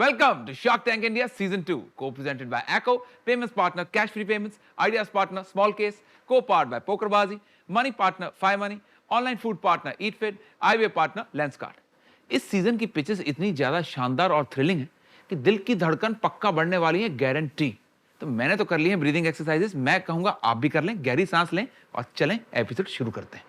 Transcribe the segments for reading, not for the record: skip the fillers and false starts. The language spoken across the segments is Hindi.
Welcome to Shark Tank India Season 2, co-presented by ACO, payments partner Cash Free Payments, ideas partner Small Case, co-powered by Pokerbazi, money partner Five Money, online food partner EatFit, eyewear partner Lenskart. इस सीजन की पिचेस इतनी ज्यादा शानदार और थ्रिलिंग है कि दिल की धड़कन पक्का बढ़ने वाली है, गारंटी। तो मैंने तो कर ली है ब्रीदिंग एक्सरसाइजेस, मैं कहूंगा आप भी कर लें, गहरी सांस लें और चलें एपिसोड शुरू करते हैं।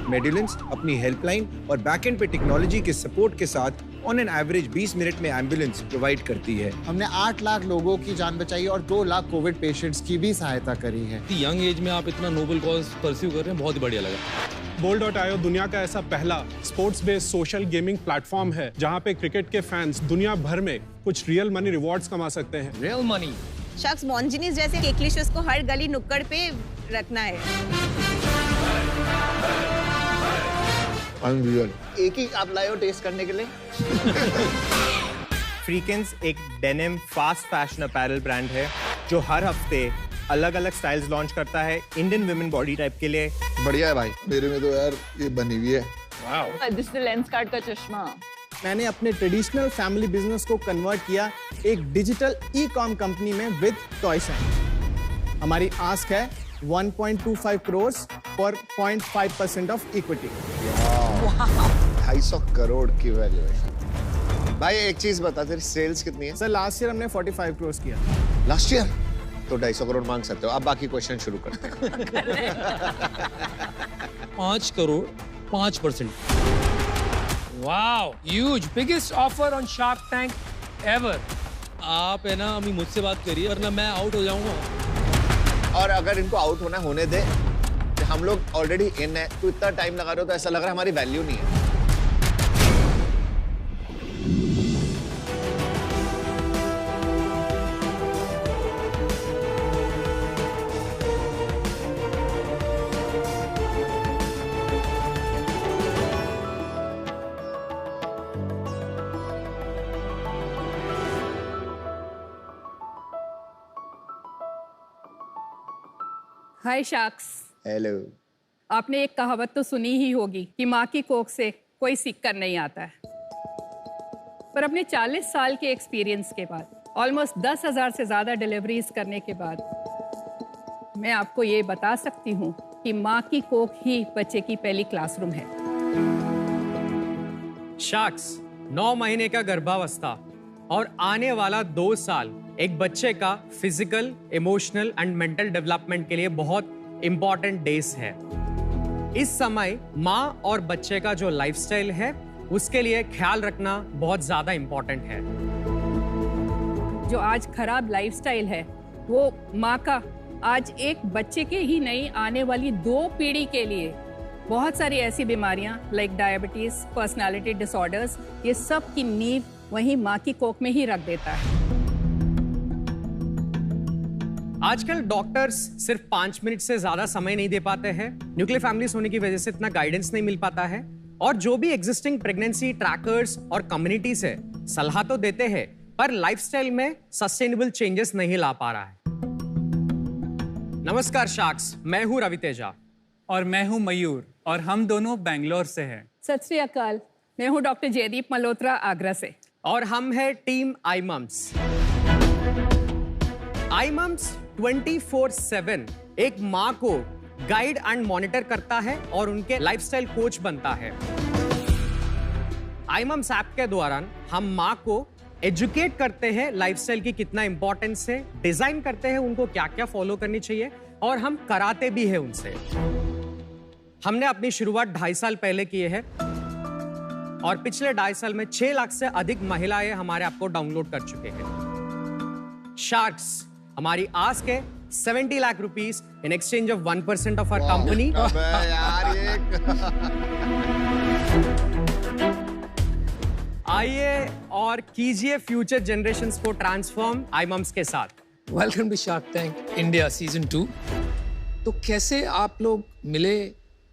मेडिलिंस्ट अपनी हेल्पलाइन और बैकएंड पे टेक्नोलॉजी के सपोर्ट के साथ ऑन एन एवरेज 20 मिनट में एम्बुलेंस प्रोवाइड करती है। हमने 8 लाख लोगों की जान बचाई और 2 लाख कोविड पेशेंट्स की भी सहायता करी है। यंग एज में आप इतना नोबल कॉज परस्यू कर रहे हैं, बहुत ही बढ़िया लगा। Bowl.io दुनिया का ऐसा पहला sports based social gaming platform है जहां पे क्रिकेट के फैंस दुनिया भर में कुछ रियल मनी रिवॉर्ड्स कमा सकते हैं। Real money. शख्स मॉन्जिनीस जैसे केकलिशस को हर गली नुक्कड़ पे रखना है। अनरियल। एक ही आप लाए हो टेस्ट करने के लिए? फ्रीकेंस एक denim fast fashion apparel brand है जो हर हफ्ते अलग अलग स्टाइल्स लॉन्च करता है इंडियन वुमेन बॉडी टाइप के लिए। बढ़िया है भाई, मेरे में तो यार ये बनी हुई है। वाओ, दिस इज लेंसकार्ट का चश्मा। मैंने अपने ट्रेडिशनल फैमिली बिजनेस को कन्वर्ट किया एक डिजिटल ई-कॉम कंपनी में विद टॉयसन। हमारी आस्क है 1.25 crore for 0.5% of equity. 250 crore की वैल्यूएशन। भाई एक चीज बता, तेरी सेल्स कितनी है? सर लास्ट ईयर हमने 45 करोड़ किया। लास्ट ईयर तो 250 करोड़ मांग सकते हो। अब बाकी क्वेश्चन शुरू करते हैं। 5 crore 5%। Wow, huge, biggest offer on Shark Tank ever. आप है ना अभी मुझसे बात करिए वरना मैं आउट हो जाऊंगा। और अगर इनको आउट होने दे, हम लोग ऑलरेडी इन है, तो इतना टाइम लगा रहे हो तो ऐसा लग रहा है हमारी वैल्यू नहीं है। हाय शार्क्स। हेलो। आपने एक कहावत तो सुनी ही होगी कि माँ की कोख से कोई सीख कर नहीं आता है। पर अपने 40 साल के एक्सपीरियंस के बाद, ऑलमोस्ट 10,000 से ज़्यादा डिलीवरीज करने के बाद, मैं आपको ये बता सकती हूँ कि माँ की कोख ही बच्चे की पहली क्लासरूम है। शार्क्स 9 महीने का गर्भावस्था और आने वाला 2 साल एक बच्चे का physical, emotional and mental development के लिए बहुत इंपॉर्टेंट डेज है। इस समय माँ और बच्चे का जो लाइफस्टाइल है उसके लिए ख्याल रखना बहुत ज्यादा इंपॉर्टेंट है। जो आज खराब लाइफस्टाइल है वो माँ का आज एक बच्चे के ही नहीं, आने वाली 2 पीढ़ी के लिए बहुत सारी ऐसी बीमारियां लाइक डायबिटीज, पर्सनालिटी डिसऑर्डर्स, ये सब की नींव वहीं माँ की कोख में ही रख देता है। आजकल डॉक्टर्स सिर्फ 5 मिनट से ज्यादा समय नहीं दे पाते हैं। न्यूक्लियर फैमिलीज होने की वजह से इतना गाइडेंस नहीं मिल पाता है। और जो भी एग्जिस्टिंग प्रेगनेंसी ट्रैकर्स और कम्युनिटीज है सलाह तो देते हैं पर लाइफस्टाइल में सस्टेनेबल चेंजेस नहीं ला पा रहा है। नमस्कार शार्क्स, मैं हूं रवि तेजा और मैं हूं मयूर और हम दोनों बेंगलोर से हैं। सत श्री अकाल, मैं हूं डॉक्टर जयदीप मल्होत्रा आगरा से। और हम है टीम आई मम्स। आई मम्स 24/7 एक माँ को गाइड एंड मॉनिटर करता है और उनके लाइफस्टाइल कोच बनता है। आई मम्स ऐप के दौरान हम माँ को एजुकेट करते हैं लाइफस्टाइल की कितना इंपॉर्टेंस है, डिजाइन करते हैं उनको क्या क्या फॉलो करनी चाहिए और हम कराते भी हैं उनसे। हमने अपनी शुरुआत 2.5 साल पहले किए हैं और पिछले 2.5 साल में 6 लाख से अधिक महिलाएं हमारे ऐप को डाउनलोड कर चुके हैं। शार्क्स हमारी आस्क है 70 lakh rupees in exchange of 1% of our company. आइए और कीजिए फ्यूचर जनरेशंस को ट्रांसफॉर्म आई मम्स के साथ। Welcome to Shark Tank India season 2। तो कैसे आप लोग मिले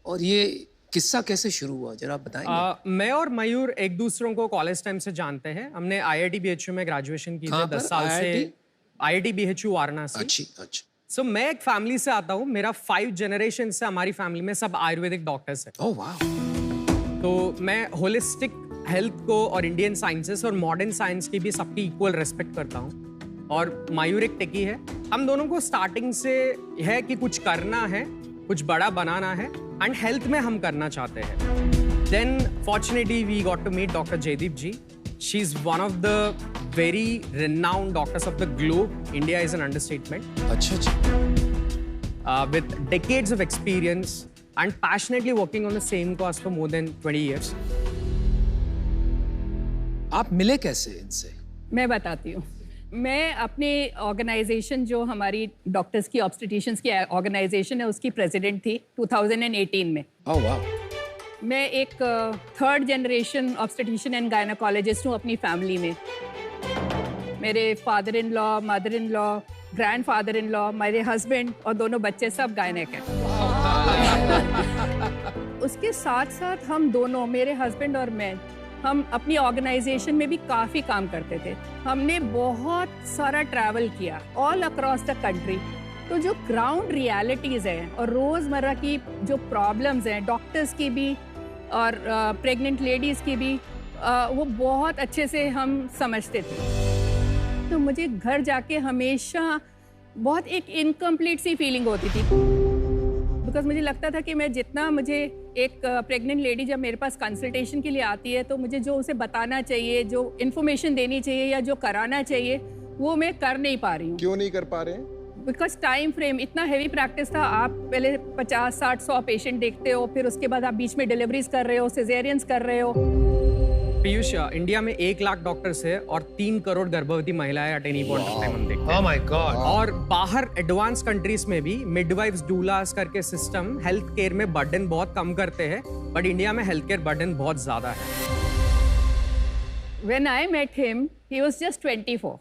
और ये किस्सा कैसे शुरू हुआ, जरा बताएंगे? मैं और मयूर एक दूसरों को कॉलेज टाइम से जानते हैं। हमने IIT BHU में ग्रेजुएशन की थी 10 साल से। IIT BHU Varanasi. अच्छा। सो मैं एक फैमिली से आता हूँ, मेरा 5 जनरेशन से हमारी फैमिली में सब आयुर्वेदिक डॉक्टर्स हैं। ओह वाह। तो मैं होलिस्टिक हेल्थ को और इंडियन साइंसेस और मॉडर्न साइंस की भी सबकी इक्वल रेस्पेक्ट करता हूँ। और मयूर एक टेकी है। हम दोनों को स्टार्टिंग से है कि कुछ करना है, कुछ बड़ा बनाना है, एंड हेल्थ में हम करना चाहते हैं। Then fortunately we got to meet doctor Jaideep ji. She is one of the very renowned doctors of the globe. India is an understatement. अच्छा अच्छा। With decades of experience and passionately working on the same cause for more than 20 years. आप मिले कैसे इनसे? मैं बताती हूँ। मैं अपने ऑर्गेनाइजेशन जो हमारी डॉक्टर्स की ऑब्स्टेट्रिशियंस की ऑर्गेनाइजेशन है उसकी प्रेसिडेंट थी 2018 में। ओह वाह। मैं एक third generation obstetrician and gynaecologist हूँ अपनी फैमिली में। मेरे father in law, mother in law, grandfather in law, मेरे हस्बैंड और दोनों बच्चे सब गायनेक हैं। उसके साथ साथ हम दोनों, मेरे हस्बैंड और मैं, हम अपनी ऑर्गेनाइजेशन में भी काफ़ी काम करते थे। हमने बहुत सारा ट्रैवल किया ऑल अक्रॉस द कंट्री। तो जो ग्राउंड रियलिटीज़ हैं और रोज़मर्रा की जो प्रॉब्लम्स हैं डॉक्टर्स की भी और प्रेग्नेंट लेडीज़ की भी, वो बहुत अच्छे से हम समझते थे। तो मुझे घर जाके हमेशा बहुत एक इनकम्प्लीट सी फीलिंग होती थी, बिकॉज मुझे लगता था कि मैं जितना, मुझे एक प्रेग्नेंट लेडी जब मेरे पास कंसल्टेशन के लिए आती है तो मुझे जो उसे बताना चाहिए, जो इन्फॉर्मेशन देनी चाहिए या जो कराना चाहिए, वो मैं कर नहीं पा रही हूँ। क्यों नहीं कर पा रहे हैं? बिकॉज टाइम फ्रेम इतना हैवी प्रैक्टिस था। आप पहले 50, 60, 100 पेशेंट देखते हो, फिर उसके बाद आप बीच में डिलीवरीज कर रहे हो, सिजेरियंस कर रहे हो। पीयूष, इंडिया में 1 लाख डॉक्टर्स है और 3 करोड़ गर्भवती महिलाएं at any point of time हम देखते हैं। Oh my God. और बाहर एडवांस कंट्रीज में भी मिडवाइफ्स, डूलास करके सिस्टम हेल्थ केयर में बर्डन बहुत कम करते हैं, बट इंडिया में हेल्थ केयर बर्डन बहुत ज्यादा है। When I met him, he was just 24.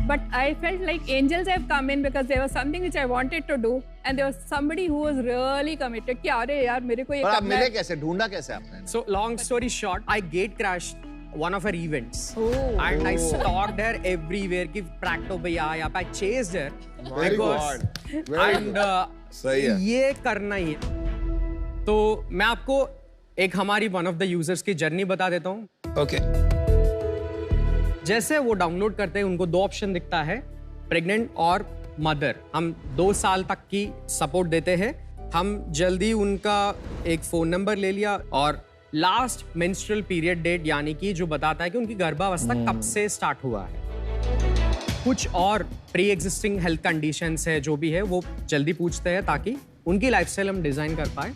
But I felt like angels have come in because there was something which I wanted to do, and there was somebody who was really committed. कि अरे यार मेरे को ये और आप करना मिले है। कैसे? ढूंढा कैसे आपने? So long story short, I gate crashed one of her events, and I stalked her everywhere. कि practo भैया यहाँ पे I chased her. Very because- good. Very and सही है। ये करना ही है। तो मैं आपको एक हमारी one of the users की जर्नी बता देता हूँ। Okay. जैसे वो डाउनलोड करते हैं उनको 2 ऑप्शन दिखता है, प्रेग्नेंट और मदर। हम 2 साल तक की सपोर्ट देते हैं। हम जल्दी उनका एक फोन नंबर ले लिया और लास्ट मेंस्ट्रुअल पीरियड डेट, यानी कि जो बताता है कि उनकी गर्भावस्था कब से स्टार्ट हुआ है। कुछ और प्री एग्जिस्टिंग हेल्थ कंडीशंस है, जो भी है वो जल्दी पूछते हैं ताकि उनकी लाइफस्टाइल हम डिजाइन कर पाए।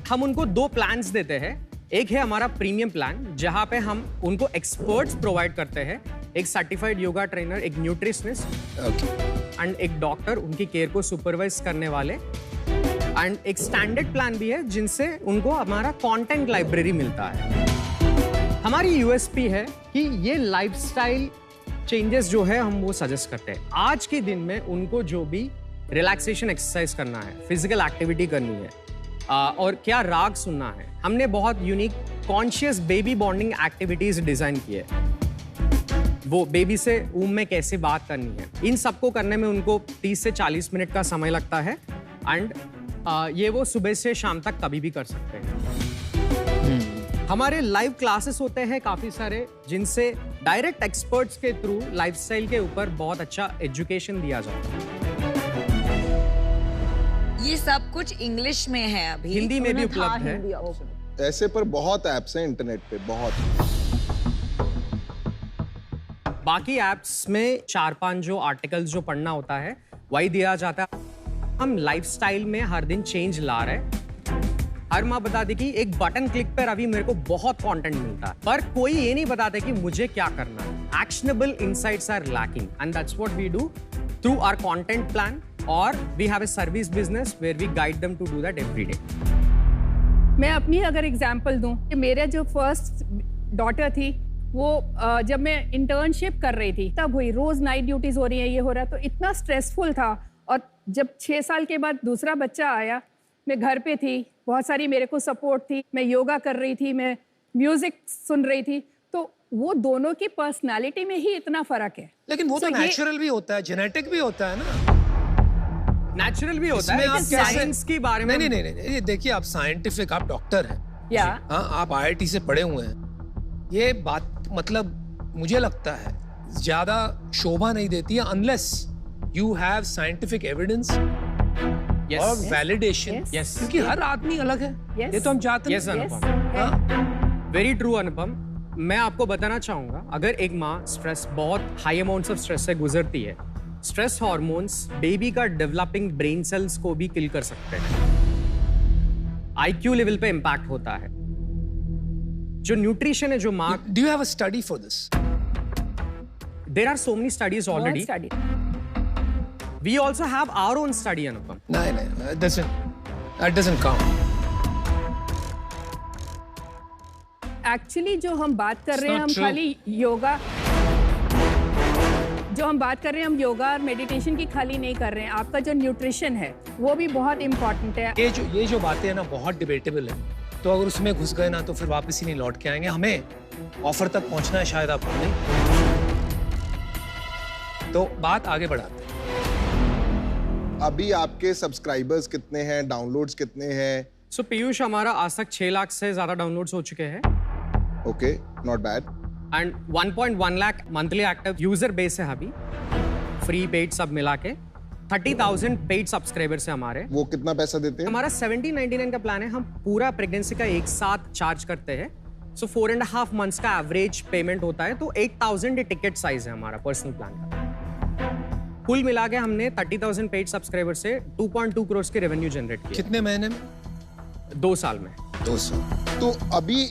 हम उनको 2 प्लान्स देते हैं। एक है हमारा प्रीमियम प्लान, जहां पे हम उनको एक्सपर्ट्स प्रोवाइड करते हैं, एक सर्टिफाइड योगा ट्रेनर, एक न्यूट्रिशनिस्ट एंड एक डॉक्टर उनकी केयर को सुपरवाइज करने वाले, एंड एक स्टैंडर्ड प्लान भी है जिनसे उनको हमारा कंटेंट लाइब्रेरी मिलता है। हमारी यूएसपी है कि ये लाइफस्टाइल चेंजेस जो है हम वो सजेस्ट करते हैं। आज के दिन में उनको जो भी रिलैक्सेशन एक्सरसाइज करना है, फिजिकल एक्टिविटी करनी है, और क्या राग सुनना है, हमने बहुत unique conscious baby bonding activities design की है। वो बेबी से ऊम में कैसे बात करनी है, इन सबको करने में उनको 30 से 40 मिनट का समय लगता है, एंड ये वो सुबह से शाम तक कभी भी कर सकते हैं। हमारे लाइव क्लासेस होते हैं काफी सारे, जिनसे डायरेक्ट एक्सपर्ट्स के थ्रू लाइफस्टाइल के ऊपर बहुत अच्छा एजुकेशन दिया जाता है। ये सब कुछ इंग्लिश में है अभी, हिंदी में भी उपलब्ध है। ऐसे पर बहुत ऐप्स हैं इंटरनेट पे, बहुत। बाकी ऐप्स में 4-5 जो आर्टिकल्स जो पढ़ना होता है वही दिया जाता है। हम लाइफस्टाइल में हर दिन चेंज ला रहे हैं। हर माँ बता दी कि एक बटन क्लिक पर अभी मेरे को बहुत कंटेंट मिलता है, पर कोई ये नहीं बताता कि मुझे क्या करना है। Actionable insights are lacking, and that's what we do through our content plan, और we have a service business where we guide them to do that every day. मैं अपनी अगर एग्जांपल दूं कि मेरा जो फर्स्ट डॉटर थी वो जब मैं इंटर्नशिप कर रही थी तब हुई। रोज नाइट ड्यूटीज हो रही है, ये हो रहा, तो इतना स्ट्रेसफुल था। और जब 6 साल के बाद दूसरा बच्चा आया, मैं घर पे थी, बहुत सारी मेरे को सपोर्ट थी, मैं योगा कर रही थी, मैं म्यूजिक सुन रही थी, तो वो दोनों की पर्सनालिटी में ही इतना फर्क है। लेकिन वो तो नेचुरल भी होता है, जेनेटिक भी होता है ना। नेचुरल भी होता है, इसमें आप कैसे साइंस के बारे में नहीं नहीं नहीं नहीं, ये देखिए आप साइंटिफिक, आप डॉक्टर हैं, या हाँ आप IIT से पढ़े हुए हैं, ये बात मतलब मुझे लगता है ज्यादा शोभा नहीं देती है unless you have scientific evidence और वैलिडेशन, क्योंकि हर आदमी अलग है, ये तो हम चाहते Yes, अनुपम। वेरी ट्रू अनुपम। मैं आपको बताना चाहूंगा, अगर एक माँ स्ट्रेस, बहुत हाई अमाउंट्स ऑफ स्ट्रेस से गुजरती है, स्ट्रेस हार्मोन्स बेबी का डेवलपिंग ब्रेन सेल्स को भी किल कर सकते हैं। IQ लेवल पे इम्पैक्ट होता है। जो न्यूट्रिशन है, जो माँ, do you have a study for this? There are so many studies already. We also have our own study, Anupam. No, that doesn't count. Actually जो हम बात कर रहे हैं, हम not true. खाली योगा, जो हम बात कर रहे हैं, हम योगा और मेडिटेशन की खाली नहीं कर रहे हैं। आपका जो न्यूट्रिशन है वो भी बहुत इम्पोर्टेंट है। ये जो बातें हैं ना बहुत डिबेटेबल है, तो अगर उसमें घुस गए ना तो फिर वापस ही नहीं लौट के आएंगे। हमें ऑफर तक पहुंचना है, शायद आपको नहीं, तो बात आगे बढ़ाते हैं। अभी आपके सब्सक्राइबर्स कितने हैं, डाउनलोड्स कितने हैं? सो पीयूष, हमारा आज तक 6 लाख से ज्यादा डाउनलोड्स हो चुके हैं। Okay, not bad. And 1.1 lakh monthly active user base है अभी, फ्री पेड सब मिला के। 30,000 पेड सब्सक्राइबर्स है हमारे। वो कितना पैसा देते हैं? हमारा 1799 का प्लान है। हम पूरा प्रेगनेंसी का एक साथ चार्ज करते हैं। सो 4.5 मंथ्स का एवरेज पेमेंट होता है, तो 8,000 टिकट साइज है हमारा पर्सनल प्लान का। कुल मिला के हमने 30,000 पेड सब्सक्राइबर से 2.2 करोड़ के रेवेन्यू जनरेट किया। कितने महीने में? 2 साल में। 2 साल। तो अभी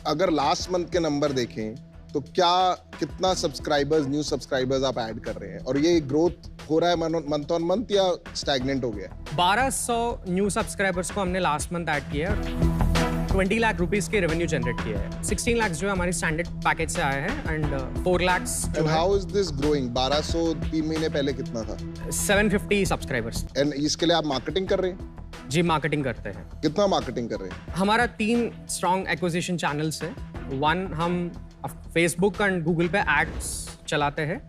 अगर लास्ट मंथ के नंबर देखें तो कितना सब्सक्राइबर्स, न्यू सब्सक्राइबर्स आप ऐड कर रहे हैं, और ये ग्रोथ हो रहा है मंथ ऑन मंथ या स्टैग्नेंट हो गया? 1200 न्यू सब्सक्राइबर्स को हमने लास्ट मंथ ऐड किया है। 20 लाख रुपीस के रेवेन्यू जनरेट किया है। 16 लाख जो है हमारी स्टैंडर्ड पैकेज से आया है, and 4 lakh. And how is this growing? 1200 3 महीने पहले कितना था? 750 सब्सक्राइबर्स। एंड इसके लिए आप मार्केटिंग कर रहे हैं? जी, मार्केटिंग करते हैं। कितना मार्केटिंग कर रहे हैं? हमारा 3 स्ट्रॉन्ग एक्विजिशन चैनल्स है। 1, हम फेसबुक एंड गूगल पे एड्स चलाते हैं,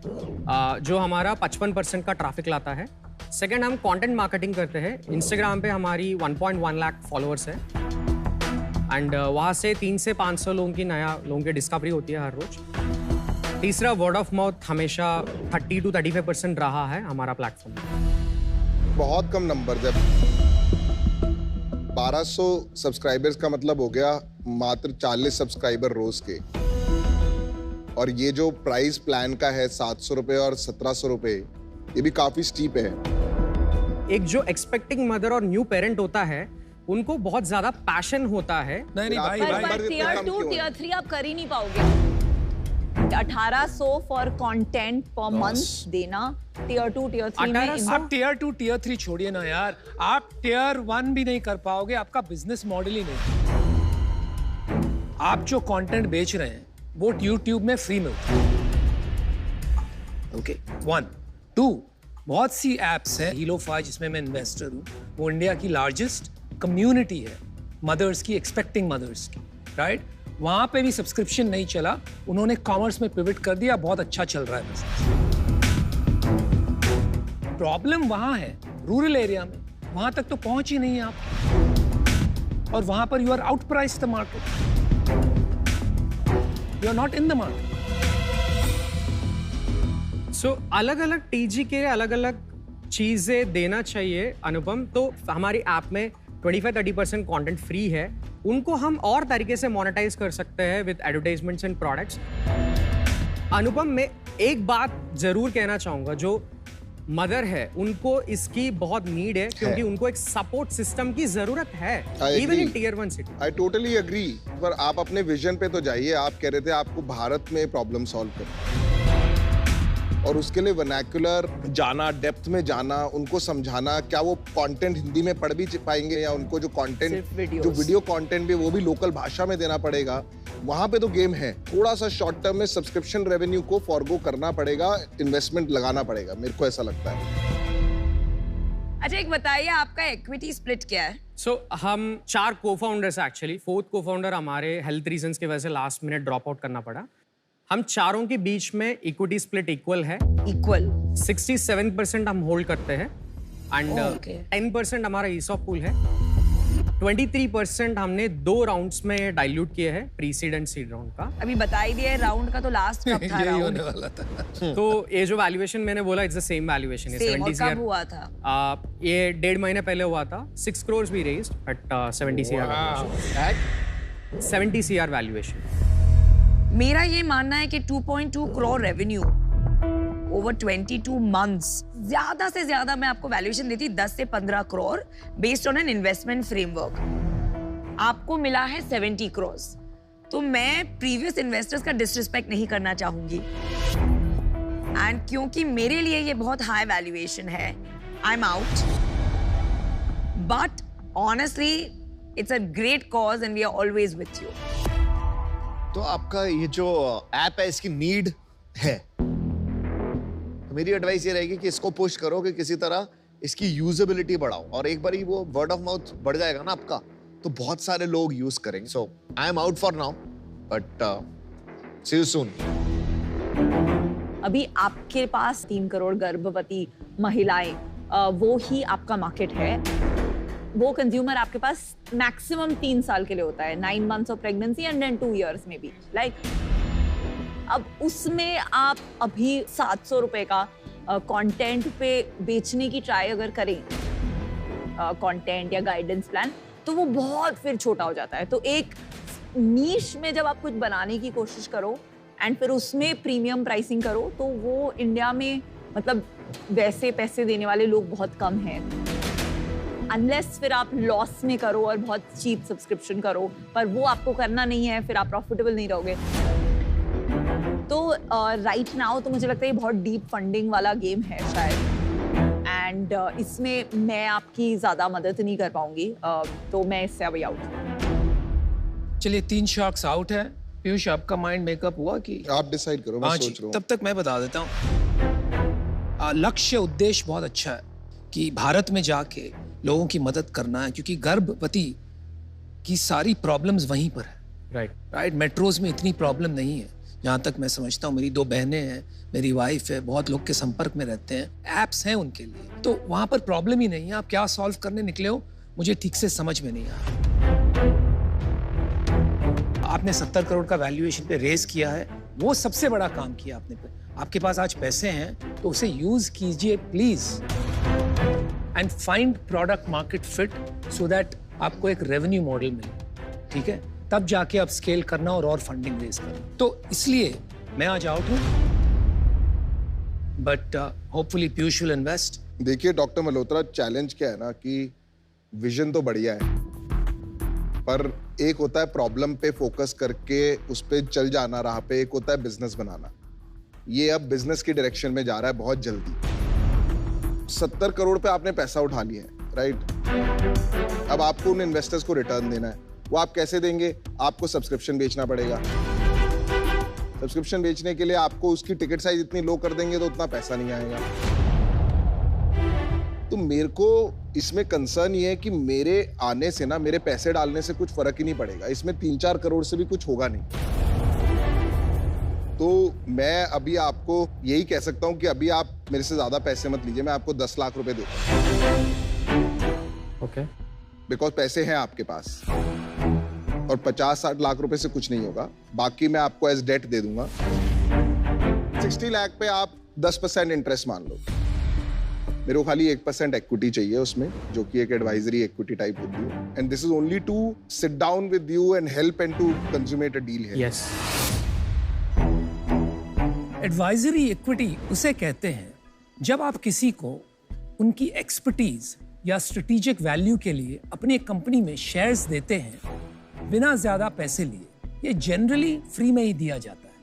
जो हमारा 55% का ट्रैफिक लाता है। सेकंड, हम कंटेंट मार्केटिंग करते हैं। इंस्टाग्राम पे हमारी 1.1 लाख फॉलोअर्स है, एंड वहाँ से 300 से 500 लोगों की डिस्कवरी होती है हर रोज। तीसरा, वर्ड ऑफ माउथ हमेशा 30 to 35% रहा है हमारा प्लेटफॉर्म। बहुत कम नंबर है। 1200 सब्सक्राइबर्स का मतलब हो गया मात्र 40 सब्सक्राइबर रोज के, और ये जो प्राइस प्लान का है 700 रुपए और 1700 रुपए, ये भी काफी स्टीप है। एक जो एक्सपेक्टिंग मदर और न्यू पेरेंट होता है, उनको बहुत ज्यादा पैशन होता है। नहीं भाई, टियर 2 टियर 3 आप कर ही नहीं पाओगे। 1800 फॉर कंटेंट पर मंथ देना, टियर 2 टियर 3 में। आप टियर 2 टियर 3 छोड़िए ना यार, आप टियर 1 भी नहीं कर पाओगे, आपका बिजनेस मॉडल ही नहीं। आप जो कंटेंट बेच रहे हैं वो YouTube में फ्री मिलता है। ओके, 1 2, बहुत सी एप्स हैं, हीलोफाई जिसमें मैं इन्वेस्टर हूँ, वो इंडिया की लार्जेस्ट कम्युनिटी है मदर्स की, एक्सपेक्टिंग मदर्स की, राइट? वहां पे भी सब्सक्रिप्शन नहीं चला, उन्होंने कॉमर्स में पिवट कर दिया, बहुत अच्छा चल रहा है बिजनेस। प्रॉब्लम वहां है रूरल एरिया में, वहां तक तो पहुंच ही नहीं है आप, और वहां पर you are out price the market, you are not in the market. So अलग अलग टीजी के अलग अलग चीजें देना चाहिए अनुपम। तो हमारी ऐप में 25-30% कंटेंट फ्री है, उनको हम और तरीके से मोनेटाइज कर सकते हैं विद एडवर्टाइजमेंट्स एंड प्रोडक्ट्स। अनुपम, मैं एक बात जरूर कहना चाहूंगा, जो मदर है उनको इसकी बहुत नीड है, क्योंकि उनको एक सपोर्ट सिस्टम की जरूरत है, even in tier 1 city. I totally agree, पर आप अपने विजन पे तो जाइए। आप कह रहे थे आपको भारत में प्रॉब्लम सॉल्व करना, और उसके लिए वर्नाक्युलर जाना, डेप्थ में जाना, उनको समझाना। क्या वो कंटेंट हिंदी में पढ़ भी पाएंगे, या उनको जो कंटेंट, जो वीडियो कंटेंट भी, वो भी लोकल भाषा में देना पड़ेगा? वहां पे तो गेम है। थोड़ा सा शॉर्ट टर्म में सब्सक्रिप्शन रेवेन्यू को फॉरगो करना पड़ेगा, इन्वेस्टमेंट लगाना पड़ेगा, मेरे को ऐसा लगता है। अच्छा, एक बताइए, आपका इक्विटी स्प्लिट क्या है? हम 4 को-फाउंडर्स एक्चुअली। 4th को-फाउंडर हमारे हेल्थ रीजंस की वजह से लास्ट मिनट ड्रॉप आउट करना पड़ा। हम चारों के बीच में इक्विटी स्प्लिट इक्वल है। 67% हम होल्ड करते हैं, एंड 10% हमारा ESOP पूल है। 23% हमने 2 राउंड्स में डाइल्यूट किए हैं, pre seed and seed round का। अभी बता ही दिया राउंड का, तो लास्ट कब था यही राउंड? होने वाला था। तो ये जो वैल्यूएशन मैंने बोला, इट्स द सेम वैल्यूएशन है। 70 कब हुआ था? ये 1.5 महीने पहले हुआ था। 6 crores we raised at 70 CR valuation. 70 CR valuation. मेरा ये मानना है कि 2.2 crore रेवेन्यू ओवर 22 मंथ्स, ज्यादा से ज्यादा मैं आपको वैल्यूएशन देती 10 से 15 crore based on an investment framework. आपको मिला है 70 crores। तो मैं प्रीवियस इन्वेस्टर्स का डिसरिस्पेक्ट नहीं करना चाहूंगी, एंड क्योंकि मेरे लिए ये बहुत हाई वैल्यूएशन है, I am out. But honestly it's a great cause and we are always with you. तो आपका ये जो ऐप है, इसकी नीड है, तो मेरी एडवाइस ये रहेगी कि इसको पुश करो कि किसी तरह इसकी यूजेबिलिटी बढ़ाओ, और एक बार ही वो वर्ड ऑफ माउथ बढ़ जाएगा ना आपका, तो बहुत सारे लोग यूज करेंगे। So I am out for now, but see you soon. अभी आपके पास 3 करोड़ गर्भवती महिलाएं, वो ही आपका मार्केट है। वो कंज्यूमर आपके पास मैक्सिमम 3 साल के लिए होता है, 9 months of pregnancy and then 2 years में भी, लाइक अब उसमें आप अभी 700 रुपए का कंटेंट पे बेचने की ट्राई अगर करें, कंटेंट या गाइडेंस प्लान, तो वो बहुत फिर छोटा हो जाता है। तो एक नीश में जब आप कुछ बनाने की कोशिश करो एंड फिर उसमें प्रीमियम प्राइसिंग करो, तो वो इंडिया में मतलब वैसे पैसे देने वाले लोग बहुत कम हैं, अनलेस फिर आप लॉस में करो और बहुत चीप सब्सक्रिप्शन करो, पर वो आपको करना नहीं है, फिर आप प्रॉफिटेबल नहीं रहोगे। तो राइट नाउ तो मुझे लगता है ये बहुत डीप फंडिंग वाला गेम है शायद, एंड इसमें मैं आपकी ज्यादा मदद नहीं कर पाऊंगी, तो मैं इससे अभी आउट। चलिए 3 शॉक्स आउट है। पीयूष, आपका माइंड मेकअप हुआ कि आप डिसाइड करो, मैं सोच रहा हूँ। तब तक मैं बता देता हूँ। लक्ष्य उद्देश्य बहुत अच्छा है कि भारत में जाके लोगों की मदद करना है, क्योंकि गर्भवती की सारी प्रॉब्लम्स वहीं पर है। राइट, मेट्रोज में इतनी प्रॉब्लम नहीं है जहाँ तक मैं समझता हूँ। मेरी 2 बहनें हैं, मेरी वाइफ है, बहुत लोग के संपर्क में रहते हैं, एप्स हैं उनके लिए, तो वहाँ पर प्रॉब्लम ही नहीं है। आप क्या सॉल्व करने निकले हो मुझे ठीक से समझ में नहीं आया। आपने 70 करोड़ का वैल्यूएशन पे रेज किया है, वो सबसे बड़ा काम किया आपने। आपके पास आज पैसे हैं तो उसे यूज कीजिए please, and find product market fit so that आपको एक रेवेन्यू मॉडल मिले, ठीक है? तब जाके आप स्केल करना और फंडिंग रेज करना। तो इसलिए मैं आज आउट हूं, but hopefully Piyush will invest. देखिए डॉक्टर मल्होत्रा, चैलेंज क्या है ना कि विजन तो बढ़िया है, पर एक होता है प्रॉब्लम पे फोकस करके उस पे चल जाना राह पे, एक होता है बिजनेस बनाना। ये अब बिजनेस की डायरेक्शन में जा रहा है बहुत जल्दी। 70 करोड़ पे आपने पैसा उठा लिया है, राइट? अब आपको उन इन्वेस्टर्स को रिटर्न देना है। वो आप कैसे देंगे? आपको सब्सक्रिप्शन बेचना पड़ेगा। सब्सक्रिप्शन बेचने के लिए आपको उसकी टिकट साइज इतनी लो कर देंगे तो उतना पैसा नहीं आएगा। तो मेरे को इसमें कंसर्न ये है कि मेरे आने से ना, मेरे पैसे डालने से कुछ फर्क ही नहीं पड़ेगा। इसमें 3-4 करोड़ से भी कुछ होगा नहीं। तो मैं अभी आपको यही कह सकता हूं कि अभी आप मेरे से ज्यादा पैसे मत लीजिए। मैं आपको 10 लाख रुपए देता हूं, ओके, बिकॉज पैसे हैं आपके पास, और 50-60 लाख रुपए से कुछ नहीं होगा। बाकी मैं आपको एज डेट दे दूंगा। 60 लाख पे आप 10% इंटरेस्ट मान लो। मेरे को खाली 1% इक्विटी चाहिए उसमें, जो कि एक एडवाइजरी इक्विटी टाइप होती है, and this is only to sit down with you and help and to consummate a deal है। यस, एडवाइजरी इक्विटी उसे कहते हैं जब आप किसी को उनकी एक्सपर्टीज या स्ट्रेटेजिक वैल्यू के लिए अपनी कंपनी में शेयर्स देते हैं बिना ज्यादा पैसे लिए। ये जनरली फ्री में ही दिया जाता है।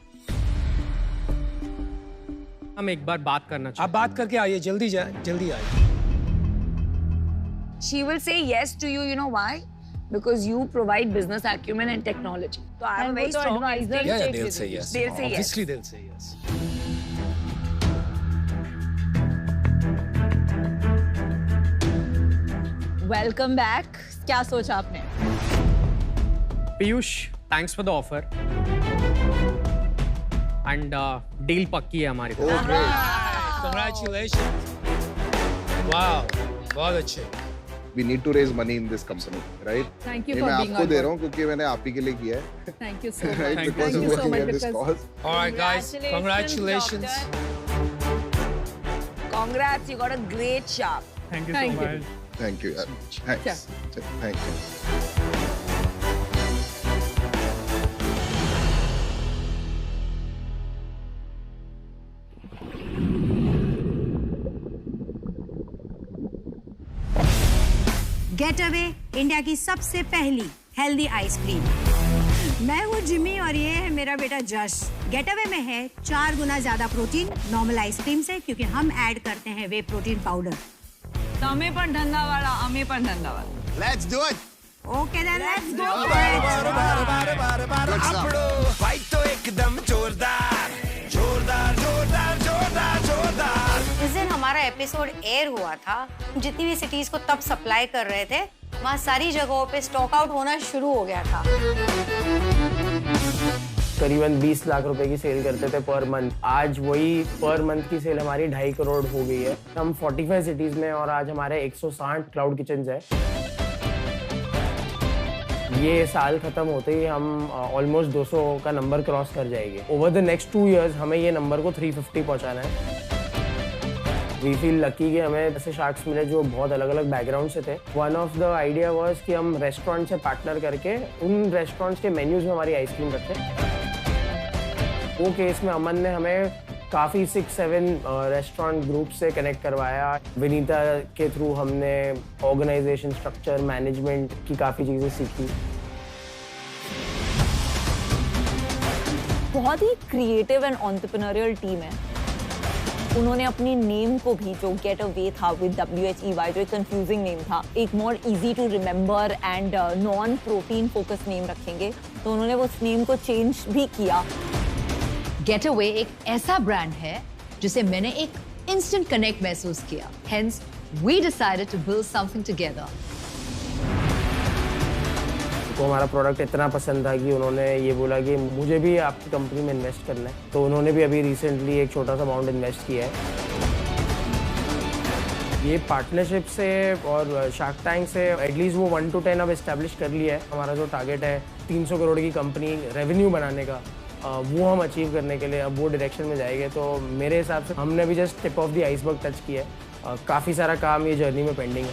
हम एक बार बात करना चाहते हैं। आप बात करके आइए, जल्दी जाए, जल्दी आइए। She will say yes to you, you know why? Because you provide business acumen and technology. So I am a very strong advisor. Yeah, they'll say yes. They'll say yes. Obviously, they'll say yes. Welcome back. क्या सोचा आपने? Piyush, thanks for the offer, and deal पक्की है हमारी। Congratulations. Wow. बहुत अच्छे। We need to raise money in this company, right? Thank you ये for मैं being आपको on दे board. रहा हूँ क्योंकि मैंने आप ही के लिए किया है। Thank you so much. Right, Thank because you you're so working much at this because cause. All right, guys. Congratulations. Congrats, you got a great shop. Thank you Thank so you. much. Thank you. Thanks. Thank you. Get away India की सबसे पहली हेल्दी आइसक्रीम। मैं हूँ जिमी और ये है मेरा बेटा जश। गेट अवे में है 4 गुना ज्यादा प्रोटीन नॉर्मल आइसक्रीम से, क्योंकि हम ऐड करते हैं वे प्रोटीन पाउडर। તમે પણ ધંધાવાળા, અમે પણ ધંધાવાળા. Let's do it. Okay then let's go. जिस दिन हमारा एपिसोड एयर हुआ था, जितनी भी सिटीज को तब सप्लाई कर रहे थे, वहाँ सारी जगहों पे स्टॉक आउट होना शुरू हो गया था। करीबन 20 लाख रुपए की सेल करते थे पर मंथ। आज वही पर मंथ की सेल हमारी 2.5 करोड़ हो गई है। हम 45 सिटीज में और आज हमारे 160 क्लाउड किचन्स है। ये साल खत्म होते ही हम ऑलमोस्ट 200 का नंबर क्रॉस कर जाएंगे। ओवर द नेक्स्ट 2 इयर्स हमें ये नंबर को 350 पहुंचाना है। वी फील लकी कि हमें ऐसे शार्क्स मिले जो बहुत अलग अलग बैकग्राउंड से थे। One of the idea was कि हम रेस्टोरेंट से पार्टनर करके उन रेस्टोरेंट्स के मेन्यूज में हमारी आइसक्रीम रखें। वो केस में अमन ने हमें काफ़ी 6-7 रेस्टोरेंट ग्रुप से कनेक्ट करवाया। विनीता के थ्रू हमने ऑर्गेनाइजेशन स्ट्रक्चर मैनेजमेंट की काफ़ी चीज़ें सीखी। बहुत ही क्रिएटिव एंड एंटरप्रेन्योरियल टीम है। उन्होंने अपनी नेम को भी, जो गेट अवे था विद WHEY, जो एक कंफ्यूजिंग नेम था, एक more easy to remember and non protein focus name रखेंगे, तो उन्होंने वो उस नेम को चेंज भी किया। गेट अवे एक ऐसा ब्रांड है जिसे मैंने एक इंस्टेंट कनेक्ट महसूस किया। Hence, we decided to build something together. तो हमारा प्रोडक्ट इतना पसंद था कि उन्होंने ये बोला कि मुझे भी आपकी कंपनी में इन्वेस्ट करना है। तो उन्होंने भी अभी रिसेंटली एक छोटा सा अमाउंट इन्वेस्ट किया है। ये पार्टनरशिप से और शार्क टैंक से एटलीस्ट वो 1 to 10 अब इस्टेब्लिश कर लिया है। हमारा जो टारगेट है 300 करोड़ की कंपनी रेवेन्यू बनाने का, वो हम अचीव करने के लिए अब वो डायरेक्शन में जाएंगे। तो मेरे हिसाब से हमने भी just tip of the iceberg touch किया है। काफ़ी सारा काम ये जर्नी में पेंडिंग है।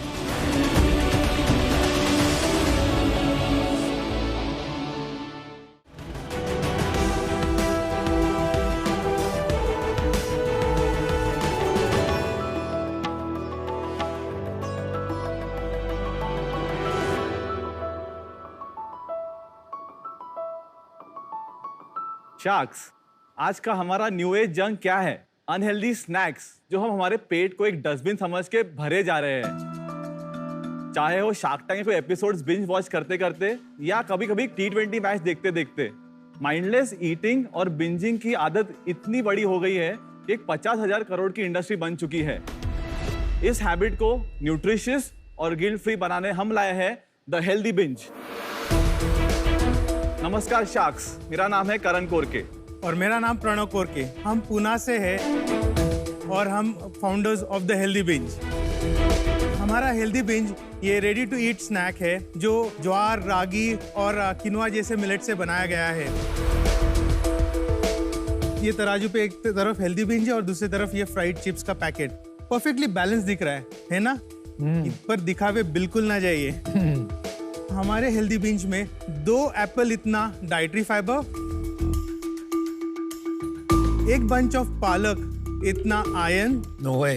शार्क्स, आज का हमारा न्यू एज जंक क्या है? अनहेल्दी स्नैक्स जो हम हमारे पेट को एक डस्टबिन समझ के भरे जा रहे हैं। चाहे हो शार्क टैंक के एपिसोड्स बिंज वॉच करते करते या कभी कभी T20 मैच देखते देखते, माइंडलेस ईटिंग और बिंजिंग की आदत इतनी बड़ी हो गई है कि एक 50,000 करोड़ की इंडस्ट्री बन चुकी है। इस हैबिट को न्यूट्रिशियस और गिल्ट फ्री बनाने हम लाए हैं द हेल्दी बिंज। नमस्कार शार्क्स, मेरा नाम है करण कोरके और मेरा नाम प्रणव कोरके। हम पुणे से हैं और हम founders of the healthy binge. हमारा हेल्दी बिंज ये रेडी टू ईट स्नैक है जो ज्वार, रागी और किनोआ जैसे मिलेट से बनाया गया है। ये तराजू पे एक तरफ हेल्दी बिंज है और दूसरी तरफ ये फ्राइड चिप्स का पैकेट। परफेक्टली बैलेंस दिख रहा है ना? पर दिखावे बिल्कुल ना जाइए। हमारे हेल्दी बिंज में 2 एप्पल इतना डाइटरी फाइबर, 1 बंच ऑफ पालक इतना आयरन, नो वे,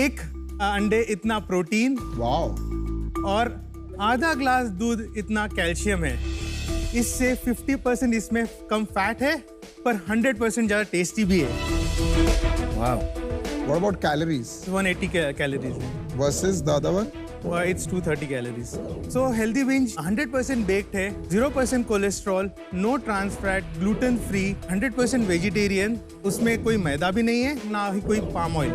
1 अंडे इतना प्रोटीन, वाओ, और आधा ग्लास दूध इतना कैल्शियम है। इससे 50% इसमें कम फैट है पर 100% ज्यादा टेस्टी भी है। Wow. What about calories? 180 calories versus the other one? It's 230 calories. So healthy binge 100% baked है, 0% cholesterol, no trans fat, gluten free, 100% vegetarian, उसमें कोई मैदा भी नहीं है, ना ही कोई पाम ऑयल।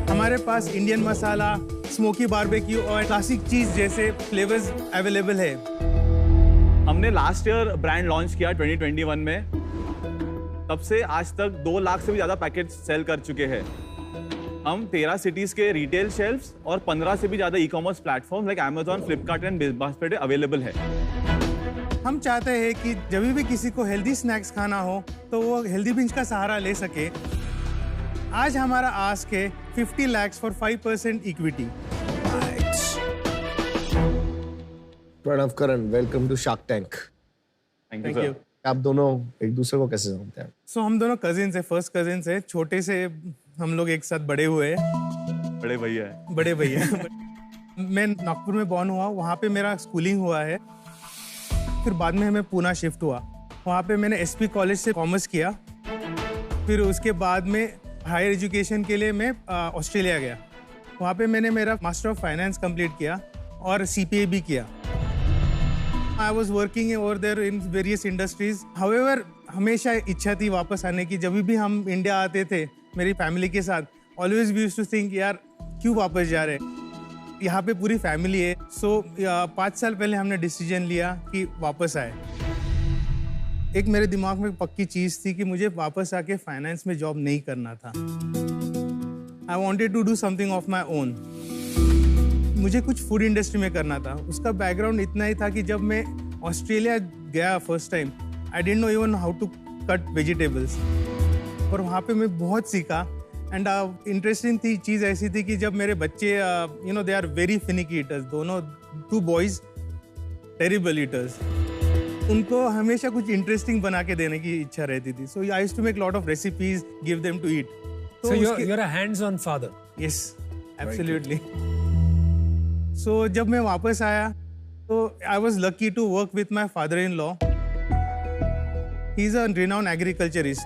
हमारे पास इंडियन मसाला, स्मोकी बारबेक्यू और क्लासिक चीज जैसे फ्लेवर्स अवेलेबल है। हमने लास्ट ईयर ब्रांड लॉन्च किया 2021 में। तब से आज तक 2 लाख से भी ज्यादा पैकेट सेल कर चुके हैं। हम 13 सिटीज के रिटेल शेल्फ्स और 15 से भी ज्यादा ecommerce platform like Amazon, Flipkart and BizBasket पे अवेलेबल है। हम चाहते हैं कि जब भी किसी को हेल्दी स्नैक्स खाना हो तो वो हेल्दी बिंज का सहारा ले सके। आज हमारा आस्क है 50 lakhs for 5% equity. Pranav, Karan, welcome to Shark Tank. Thank you. आप दोनों एक दूसरे को कैसे जानते हैं? सो हम दोनों कजिन्स है, फर्स्ट कजिन्स है। छोटे से हम लोग एक साथ बड़े हुए हैं। बड़े भैया है। बड़े भैया। मैं नागपुर में बॉर्न हुआ, वहाँ पे मेरा स्कूलिंग हुआ है। फिर बाद में मैं पूना शिफ्ट हुआ, वहाँ पे मैंने SP कॉलेज से कॉमर्स किया। फिर उसके बाद में हायर एजुकेशन के लिए मैं ऑस्ट्रेलिया गया। वहाँ पे मैंने मेरा मास्टर ऑफ फाइनेंस कंप्लीट किया और CPA भी किया। I was working over there in various industries. However, हमेशा इच्छा थी वापस आने की। जब भी हम इंडिया आते थे मेरी फैमिली के साथ, always we used to think यार क्यों वापस जा रहे, यहाँ पे पूरी फैमिली है। सो 5 साल पहले हमने डिसीजन लिया कि वापस आए। एक मेरे दिमाग में पक्की चीज़ थी कि मुझे वापस आके फाइनेंस में जॉब नहीं करना था। I wanted to do something of my own. मुझे कुछ फूड इंडस्ट्री में करना था। उसका बैकग्राउंड इतना ही था कि जब मैं ऑस्ट्रेलिया गया first time, I didn't know even how to cut vegetables, और वहाँ पे मैं बहुत सीखा। एंड इंटरेस्टिंग थी चीज़ ऐसी थी कि जब मेरे बच्चे they are very finicky eaters, दोनों 2 बॉयज टेरिबल ईटर्स, उनको हमेशा कुछ इंटरेस्टिंग बना के देने की इच्छा रहती थी। So I used to make lot of recipes, give them to eat. So you're a hands-on father. Yes, absolutely. So जब मैं वापस आया तो I was lucky to work with my father-in-law. He is a renowned agriculturist.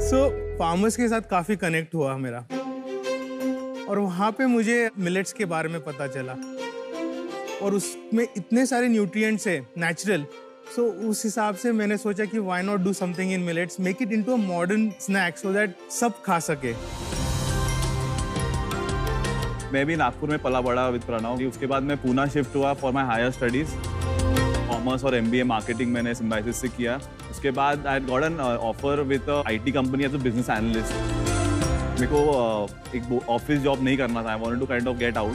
So farmers के साथ काफी कनेक्ट हुआ मेरा, और वहाँ पे मुझे मिलेट्स के बारे में पता चला, और उसमें इतने सारे न्यूट्रिएंट्स है नेचुरल। सो उस हिसाब से मैंने सोचा कि why not do something in millets, make it into a modern snack so that सब खा सके। मैं भी नागपुर में पला बड़ा विद प्रणव। उसके बाद मैं पूना शिफ्ट हुआ for my higher studies. Commerce और MBA मार्केटिंग मैंने सिम्बायोसिस से किया। उसके बाद I got an offer with IT company as a business analyst. मेरे को एक ऑफिस जॉब नहीं करना था। I wanted to kind of get out.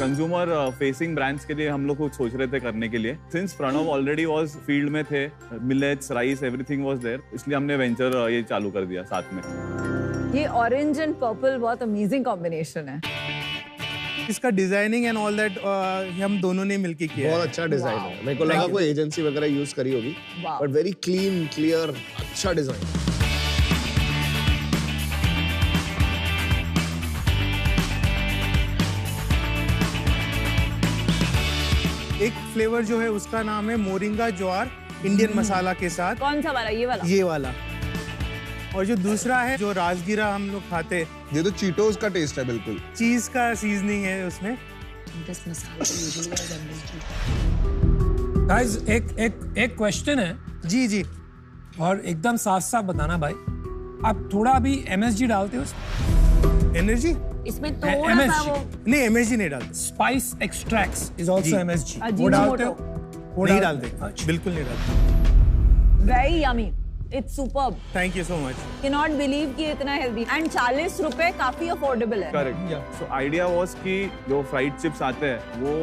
Consumer facing brands के लिए हम लोग कुछ सोच रहे थे करने के लिए। Since Pranav already was field में थे, millets, rice, everything was there, इसलिए हमने वेंचर ये चालू कर दिया साथ में। ये ऑरेंज एंड पर्पल बहुत अमेजिंग कॉम्बिनेशन है। इसका डिजाइनिंग एंड ऑल दैट हम दोनों ने मिलके किया। बहुत अच्छा डिजाइन है। मेरे को लगा कोई एजेंसी वगैरह यूज करी होगी, बट वेरी क्लीन, क्लियर, अच्छा डिजाइन। एक फ्लेवर जो है उसका नाम है मोरिंगा ज्वार इंडियन मसाला के साथ। कौन सा वाला? ये वाला? ये वाला। और जो दूसरा है जो राजगीरा हम लोग खाते, ये तो चीटोस का टेस्ट है बिल्कुल। चीज का सीजनिंग है उसमें। गाइस एक क्वेश्चन है। जी जी। और एकदम साफ साफ बताना भाई, आप थोड़ा भी MSG डालते हो? एनर्जी इसमें थोड़ा सा वो नहीं, MSG नहीं डालते। Spice extracts is also MSG। वो डालते हो? वो नहीं डालते, बिल्कुल नहीं डालते। Very yummy, it's superb. Thank you so much. Can not believe कि इतना हेल्दी एंड 40 रुपए काफी अफोर्डेबल है। करेक्ट। सो आइडिया वाज कि जो फ्राइड चिप्स आते हैं वो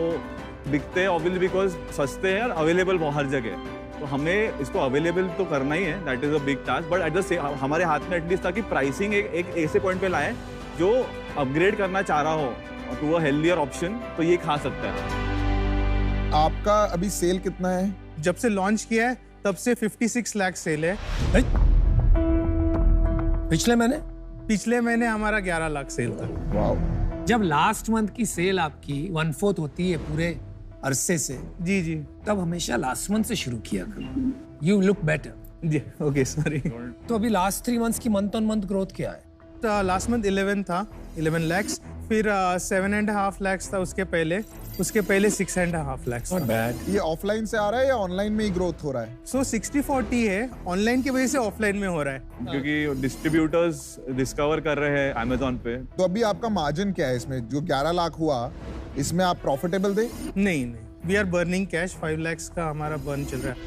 बिकते हैं ऑब्वियसली बिकॉज सस्ते हैं और अवेलेबल हर जगह। तो हमें इसको अवेलेबल तो करना ही है, that is a big task, but at the same हमारे हाथ में एटलीस्ट था कि प्राइसिंग एक ऐसे पॉइंट पे लाएं जो अपग्रेड करना चाह रहा हो टू अ हेल्दियर ऑप्शन, तो ये खा सकता है। आपका अभी सेल कितना है? जब से लॉन्च किया है तब से 56 लाख सेल है। पिछले महीने हमारा 11 लाख सेल था। वाओ। जब लास्ट मंथ की सेल आपकी 1/4 होती है पूरे अरसे से, जी जी, तब हमेशा लास्ट मंथ से शुरू किया करो। You look better. जी ओके, सॉरी। तो अभी लास्ट 3 मंथ्स की मंथ ऑन मंथ ग्रोथ क्या है? लास्ट मंथ 11 था, 11 lakhs, फिर 7.5 lakhs था उसके पहले 6.5 lakhs। Not bad। ये ऑफलाइन से आ रहा है या ऑनलाइन में ही ग्रोथ हो रहा है? सो 60-40 है, ऑनलाइन की वजह से ऑफलाइन में हो रहा है, क्योंकि डिस्ट्रीब्यूटर्स डिस्कवर कर रहे हैं Amazon पे। तो अभी आपका मार्जिन क्या है इसमें? जो 11 लाख हुआ, इसमें आप प्रॉफिटेबल थे? नहीं, we are burning cash. 5 lakhs का हमारा बर्न चल रहा है।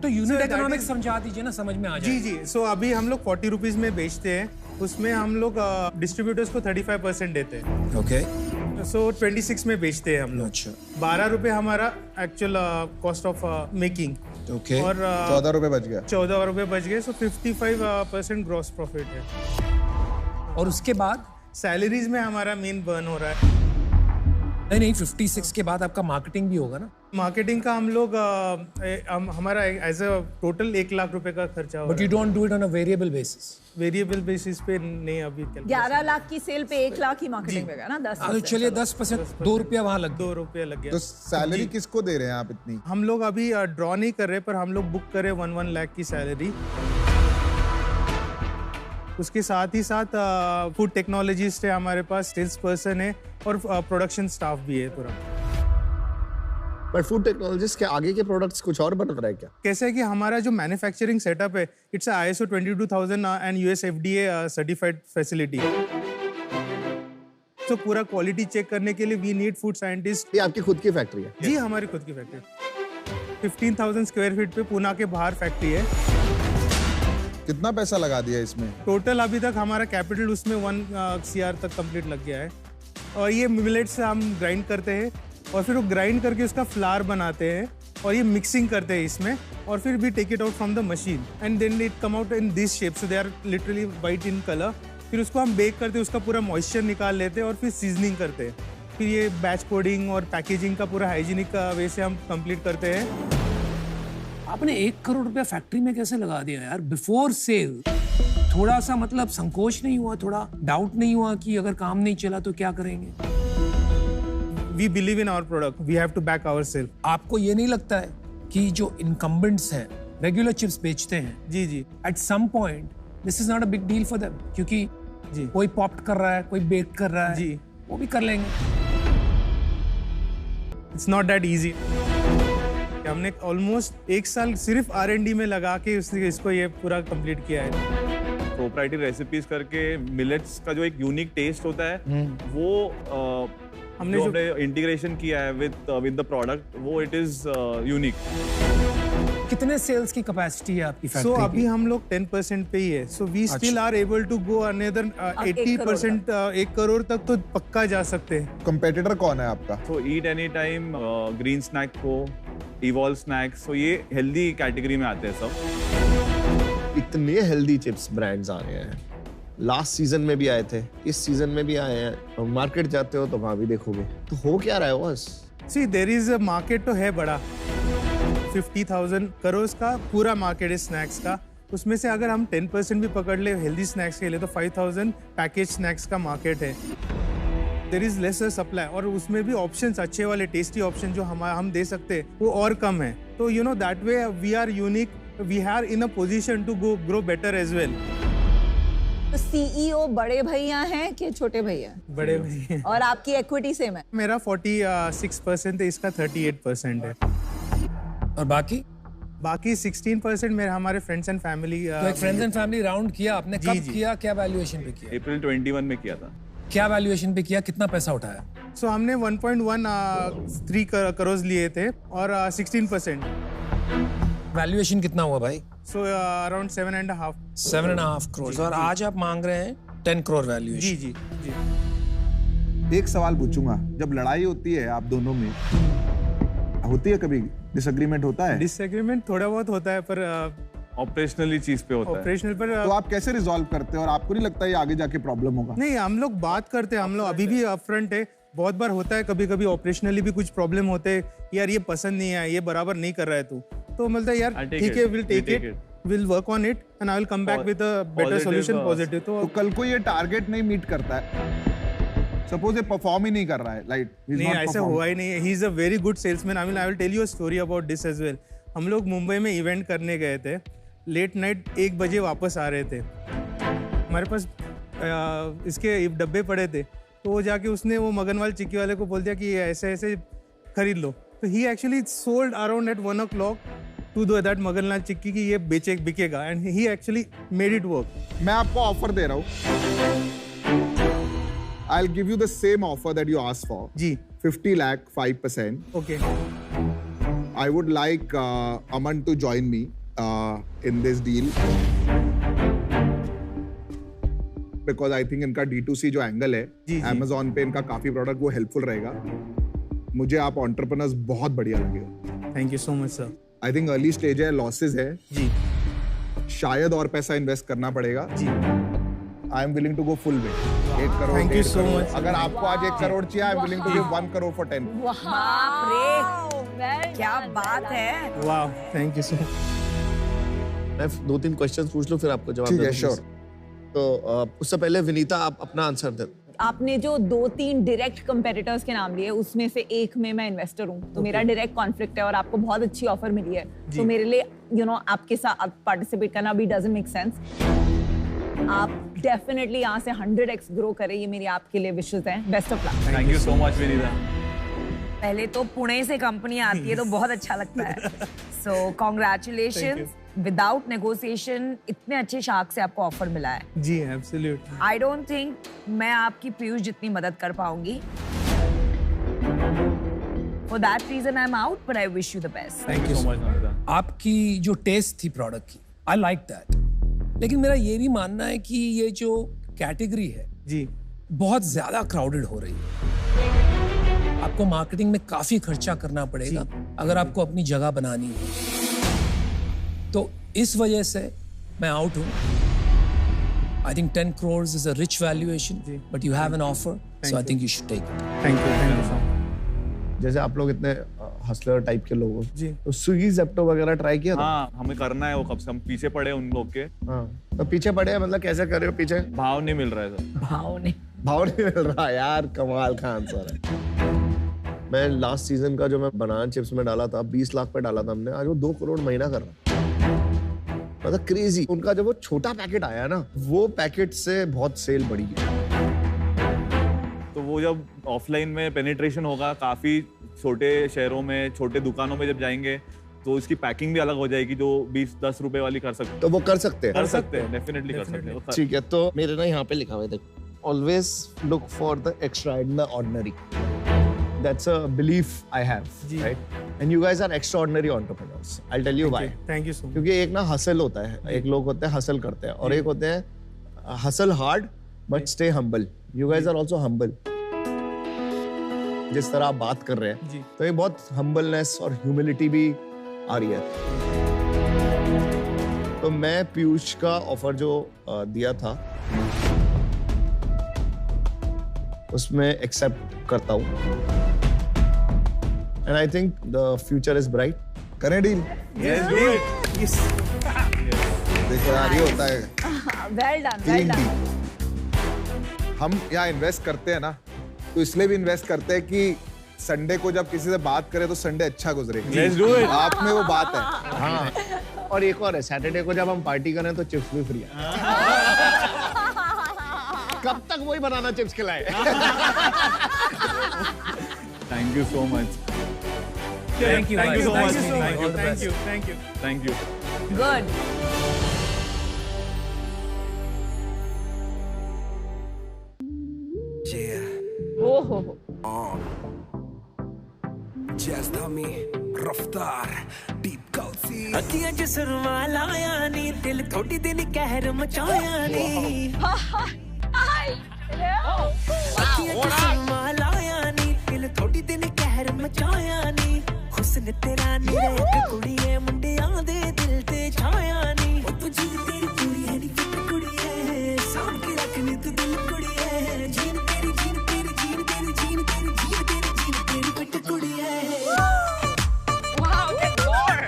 तो यूनिट इकोनॉमिक्स समझा दीजिए ना, समझ में आ जाए। जी जी। सो अभी हम लोग 40 रुपीज में बेचते हैं उसमें हम लोग डिस्ट्रीब्यूटर्स को 35% देते हैं। ओके। सो 26 में बेचते हैं हम लोग। अच्छा। 12 रुपए हमारा actual cost of making. Okay. और 14 रुपए बच गया। 14 रुपए बच गए। सो 55% ग्रॉस प्रॉफिट है। और उसके बाद सैलरीज में हमारा मेन बर्न हो रहा है। नहीं 56 के बाद आपका मार्केटिंग भी होगा ना? मार्केटिंग का हम लोग हमारा एज अ टोटल 1 लाख रुपए का खर्चा हो but you don't do it on a variable basis? Variable basis पे नहीं अभी 11 लाख की सेल पे 1 लाख ही मार्केटिंग में गया ना 10। तो चलिए 10% 2 रुपया वहाँ लग 2 रुपया लग गया। तो सैलरी किसको दे रहे हैं आप इतनी? हम लोग अभी ड्रॉ नहीं कर रहे, पर हम लोग बुक कर रहे 1 लाख की सैलरी। उसके साथ ही साथ फूड टेक्नोलॉजिस्ट है हमारे पास, सेल्स पर्सन है और प्रोडक्शन स्टाफ भी है पूरा। बट फूड टेक्नोलॉजिस्ट के आगे के प्रोडक्ट्स कुछ और बन रहा है क्या? कैसे है कि हमारा जो मैन्युफैक्चरिंग सेटअप है, it's ISO 22000 and US FDA certified facility. तो पूरा क्वालिटी चेक करने के लिए वी नीड फूड साइंटिस्ट। ये आपकी खुद की फैक्ट्री है? जी हमारी खुद की फैक्ट्री। 15,000 स्क्वायर फीट पे पुणे के बाहर फैक्ट्री है। कितना पैसा लगा दिया इसमें? टोटल अभी तक हमारा कैपिटल उसमें 1 CR तक कंप्लीट लग गया है। और ये मिलेट्स से हम ग्राइंड करते हैं और फिर वो ग्राइंड करके उसका फ्लावर बनाते हैं और ये मिक्सिंग करते हैं इसमें, और फिर we take it out from the machine and then it come out in this shape, so they are literally white in colour. फिर उसको हम बेक करते हैं, उसका पूरा मॉइस्चर निकाल लेते हैं और फिर सीजनिंग करते हैं। फिर ये बैच कोडिंग और पैकेजिंग का पूरा हाइजीनिक वे से हम कंप्लीट करते हैं। आपने 1 करोड़ रुपया फैक्ट्री में कैसे लगा दिया यार बिफोर सेल? थोड़ा सा मतलब संकोच नहीं हुआ, थोड़ा डाउट नहीं हुआ कि अगर काम नहीं चला तो क्या करेंगे? We believe in our product. We have to back ourselves. आपको ये नहीं लगता है कि जो इनकम्बेंट्स हैं रेगुलर चिप्स बेचते हैं, जी जी, at some point this is not a big deal for them, क्योंकि जी कोई पॉप्ड कर रहा है, कोई बेक कर रहा है, जी वो भी कर लेंगे। It's not that easy. हमने ऑलमोस्ट 1 साल सिर्फ R&D में लगा के इसको ये पूरा कंप्लीट किया है। प्रोप्राइटरी रेसिपीज करके मिलेट्स का जो एक यूनिक टेस्ट होता है वो हमने इंटीग्रेशन किया है विद द प्रोडक्ट, वो इट इज यूनिक। कितने सेल्स की कैपेसिटी है आपकी फैक्ट्री? So अभी हम लोग 10% पे ही है, so we still are able to go another 80%, 1 crore तक तो पक्का जा सकते हैं। कंपेटिटर कौन है आपका? So eat any time, green snack को, इवॉल्व स्नैक्स, so ये हेल्दी कैटेगरी में आते हैं सब। इतने हेल्दी चिप्स ब्रांड्स आ रहे हैं, लास्ट सीजन में भी आए थे, इस सीजन में भी आए हैं। मार्केट जाते हो तो वहां भी देखोगे, तो हो क्या रहा है बस? See, there is a market तो है बड़ा, 50,000 करोड़ का पूरा मार्केट है स्नैक्स का। उसमें से अगर हम 10% भी पकड़ ले हेल्दी स्नैक्स के लिए तो 5,000 पैकेज स्नैक्स का मार्केट है। देयर इज लेसर सप्लाई, और उसमें भी ऑप्शंस अच्छे वाले टेस्टी ऑप्शन जो हम दे सकते हैं वो और कम है। तो you know that way we are unique, we are in a position to grow better as well. तो CEO बड़े भैया हैं कि छोटे भैया? बड़े भैया। और आपकी इक्विटी सेम है? मेरा 46% है, इसका 38% है। और बाकी 16% मेरे हमारे फ्रेंड्स एंड फैमिली। तो एक फ्रेंड्स एंड फैमिली राउंड किया आपने? जी, कब जी। किया, क्या वैल्यूएशन पे किया? अप्रैल 21 में किया था। क्या वैल्यूएशन पे किया, कितना पैसा उठाया? सो हमने 1.13 करोड़ लिए थे और 16%। वैल्यूएशन कितना हुआ भाई? So around 7.5 crore. और आज आप मांग रहे हैं 10 करोड़ वैल्यूएशन? जी जी जी। एक सवाल पूछूंगा, जब लड़ाई होती है आप दोनों में, होती है कभी डिसएग्रीमेंट होता है? डिसएग्रीमेंट थोड़ा बहुत होता है, पर ऑपरेशनली चीज पे होता है। ऑपरेशनल पर तो आप कैसे रिजॉल्व करते हैं और आपको नहीं लगता ये आगे जाके प्रॉब्लम होगा? नहीं, हम लोग बात करते हैं, हम लोग अभी भी अपफ्रंट है। बहुत बार होता है, कभी कभी ऑपरेशनली भी कुछ प्रॉब्लम होते हैं, यार ये पसंद नहीं है, ये बराबर नहीं कर रहा है तू, तो मतलब यार ठीक है, will take it, will work on it and I will come back with a better solution, positive. तो कल को ये टारगेट नहीं मीट करता है, सपोज ये परफॉर्म ही नहीं कर रहा है, लाइक नहीं, ऐसा हुआ ही नहीं है। He is a very good salesman. I will tell you a story about this as well. हम लोग मुंबई में इवेंट करने गए थे, लेट नाइट 1 बजे वापस आ रहे थे। हमारे पास इसके डब्बे पड़े थे, तो वो जाके उसने वो मगनवाल चिक्की वाले को बोल दिया कि ऐसे ऐसे खरीद लो। तो he actually sold around at 1 o'clock to that Maganlal chikki की ये बिकेगा, and he actually made it work. मैं आपको ऑफर दे रहा हूँ, I'll give you the same offer that you asked for. जी। 50 lakh, 5%. Okay. I would like Aman to join me in this deal. Because I think इनका D2C जो एंगल है Amazon पे इनका काफी प्रोडक्ट वो हेल्पफुल रहेगा। मुझे आप एंटरप्रेन्योर्स बहुत बढ़िया लगे। Thank you so much sir. I think early stage है, लॉसेस है जी, शायद और पैसा इन्वेस्ट करना पड़ेगा जी। I am willing to go full way. 1 crore, Thank you 1.5 so crore. much. अगर आपको आज 1 करोड़ चाहिए, I am willing to give 1 crore for 10। बाप रे, क्या बात है। वाह, थैंक यू सर। मैं 2-3 क्वेश्चंस पूछ लूं फिर आपको जवाब ठीक है, दे दूंगा। sure. तो उससे पहले विनीता आप अपना आंसर दे। आपने जो 2-3 डायरेक्ट कंपेटिटर्स के नाम लिए, उसमें से एक में मैं इन्वेस्टर हूँ, तो मेरा डायरेक्ट कॉन्फ्लिक्ट है और आपको बहुत अच्छी ऑफर मिली है, तो मेरे लिए आपके साथ पार्टिसिपेट करना भी डजंट मेक सेंस। आप डेफिनेटली यहाँ से 100x ग्रो करें, ये मेरी आपके लिए विशेस हैं। Best of luck. Thank you so much Vinita. पहले तो पुणे से कंपनी आती है तो बहुत अच्छा लगता है। सो कॉन्ग्रेचुलेशंस, विदाउट नेगोशिएशन इतने अच्छे शार्क से आपको ऑफर मिला है। जी एब्सोल्युटली। आई डोंट थिंक मैं आपकी पीयूष जितनी मदद कर पाऊंगी। For that reason I am out, but I wish you the best. Thank you so much. आपकी जो टेस्ट थी प्रोडक्ट की, आई लाइक दैट, लेकिन मेरा ये भी मानना है कि ये जो कैटेगरी है जी बहुत ज्यादा क्राउडेड हो रही है। आपको मार्केटिंग में काफी खर्चा करना पड़ेगा अगर आपको अपनी जगह बनानी है, तो इस वजह से मैं आउट हूँ। I think 10 crores is a rich valuation, but you have an offer, so I think you should take it. Thank you sir. जैसे आप लोग इतने हसलर टाइप के लोग हो जी, तो स्विगी ज़ेप्टो वगैरह ट्राई किया था? हाँ, हमें करना है वो, कब से हम पीछे पड़े उन लोग के। हाँ, तो पीछे पड़े हैं, मतलब कैसे कर रहे हो पीछे? भाव नहीं मिल रहा है सर। भाव नहीं मिल रहा यार, कमाल का आंसर है। मैं लास्ट सीजन का जो मैं बनाना चिप्स में डाला था, 20 लाख पे डाला था हमने, आज वो 2 करोड़ महीना कर रहा है। मतलब क्रेजी। उनका जब वो छोटा पैकेट आया ना, वो पैकेट से बहुत सेल बढ़ी है। तो वो जब ऑफलाइन में पेनिट्रेशन होगा, काफी छोटे शहरों में, छोटे दुकानों में जब जाएंगे, तो इसकी पैकिंग भी अलग हो जाएगी, जो 20-10 रुपए वाली कर सकते हैं। तो वो कर सकते हैं? कर सकते हैं, डेफिनेटली कर सकते हैं। ठीक है, तो मेरे ना यहाँ पे लिखा हुआ है, देखो, always look for the extra in the ordinary. That's a belief I have, right? And you guys are extraordinary entrepreneurs. I'll tell you why. Thank you so much. क्योंकि एक ना हसल होता है, एक लोग होते हैं हसल करते हैं, और एक होते हैं hustle hard but stay humble. You guys are also humble. जिस तरह आप बात कर रहे हैं, तो ये बहुत हम्बलनेस और ह्यूमिलिटी भी आ रही है। तो मैं पीयूष का ऑफर जो दिया था, उसमें एक्सेप्ट करता हूँ। And I think the future is bright. करें deal? Yes, do it. Yes. देखो यार, ये होता है वेल डन, वेल डन। हम यहाँ इन्वेस्ट करते हैं ना, तो इसलिए भी इन्वेस्ट करते हैं कि संडे को जब किसी से बात करें तो संडे अच्छा गुजरे। Let's do it. आप में वो बात है। हाँ, और एक और है, सैटरडे को जब हम पार्टी करें तो चिप्स भी फ्री है। कब तक वही बनाना चिप्स खिलाए? Thank you so much. Thank you, Thank you so guys. much. Thank you. All the thank best. You, thank you. Thank you. Good. ओहो, Just tell me, रफ्तार deep culture अखियां च सुरमा लाया नी दिल थोड़ी दिन कहर मचाया नी अखियां च सुरमा लाया नी दिल थोड़ी दिन कहर मचाया नी हुस्न तेरा निरेख कुड़िए मुंडियां दे दिल ते छाया नी ओ तुझी तेरी पूरी है नी फिट कुड़िए साम के रखनी तू दिल कुड़िए जीन तेरी जीन तेरी जीन तेरी जीन तेरी जीन तेरी जीन तेरी fit कुड़िए। wow, get more.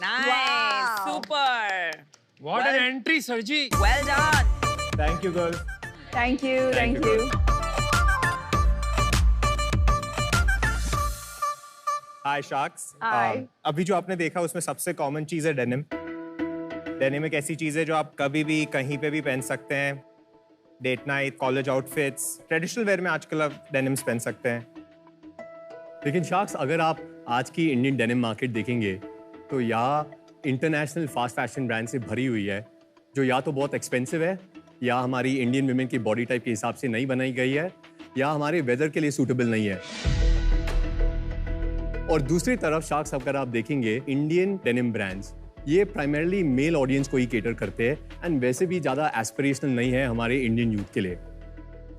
Nice, super. What an entry, Sarji. Well done. Thank you, girls. Thank you, thank you. Hi sharks. Hi. अभी जो आपने देखा उसमें सबसे कॉमन चीज है डेनिम। डेनिम एक ऐसी चीज है जो आप कभी भी कहीं पे भी पहन सकते हैं। Date night, college outfits, traditional wear में आजकल आप डेनिम्स पहन सकते हैं। लेकिन शार्क्स, अगर आप आज की इंडियन डेनिम मार्केट देखेंगे तो या इंटरनेशनल फास्ट फैशन ब्रांड से भरी हुई है, जो या तो बहुत एक्सपेंसिव है, या हमारी इंडियन वुमेन की बॉडी टाइप के हिसाब से नहीं बनाई गई है, या हमारे वेदर के लिए सूटेबल नहीं है। और दूसरी तरफ शार्क्स अगर आप देखेंगे इंडियन डेनिम ब्रांड्स ये प्राइमरली मेल ऑडियंस को ही केटर करते हैं एंड वैसे भी ज़्यादा एस्पिरेशनल नहीं है हमारे इंडियन यूथ के लिए।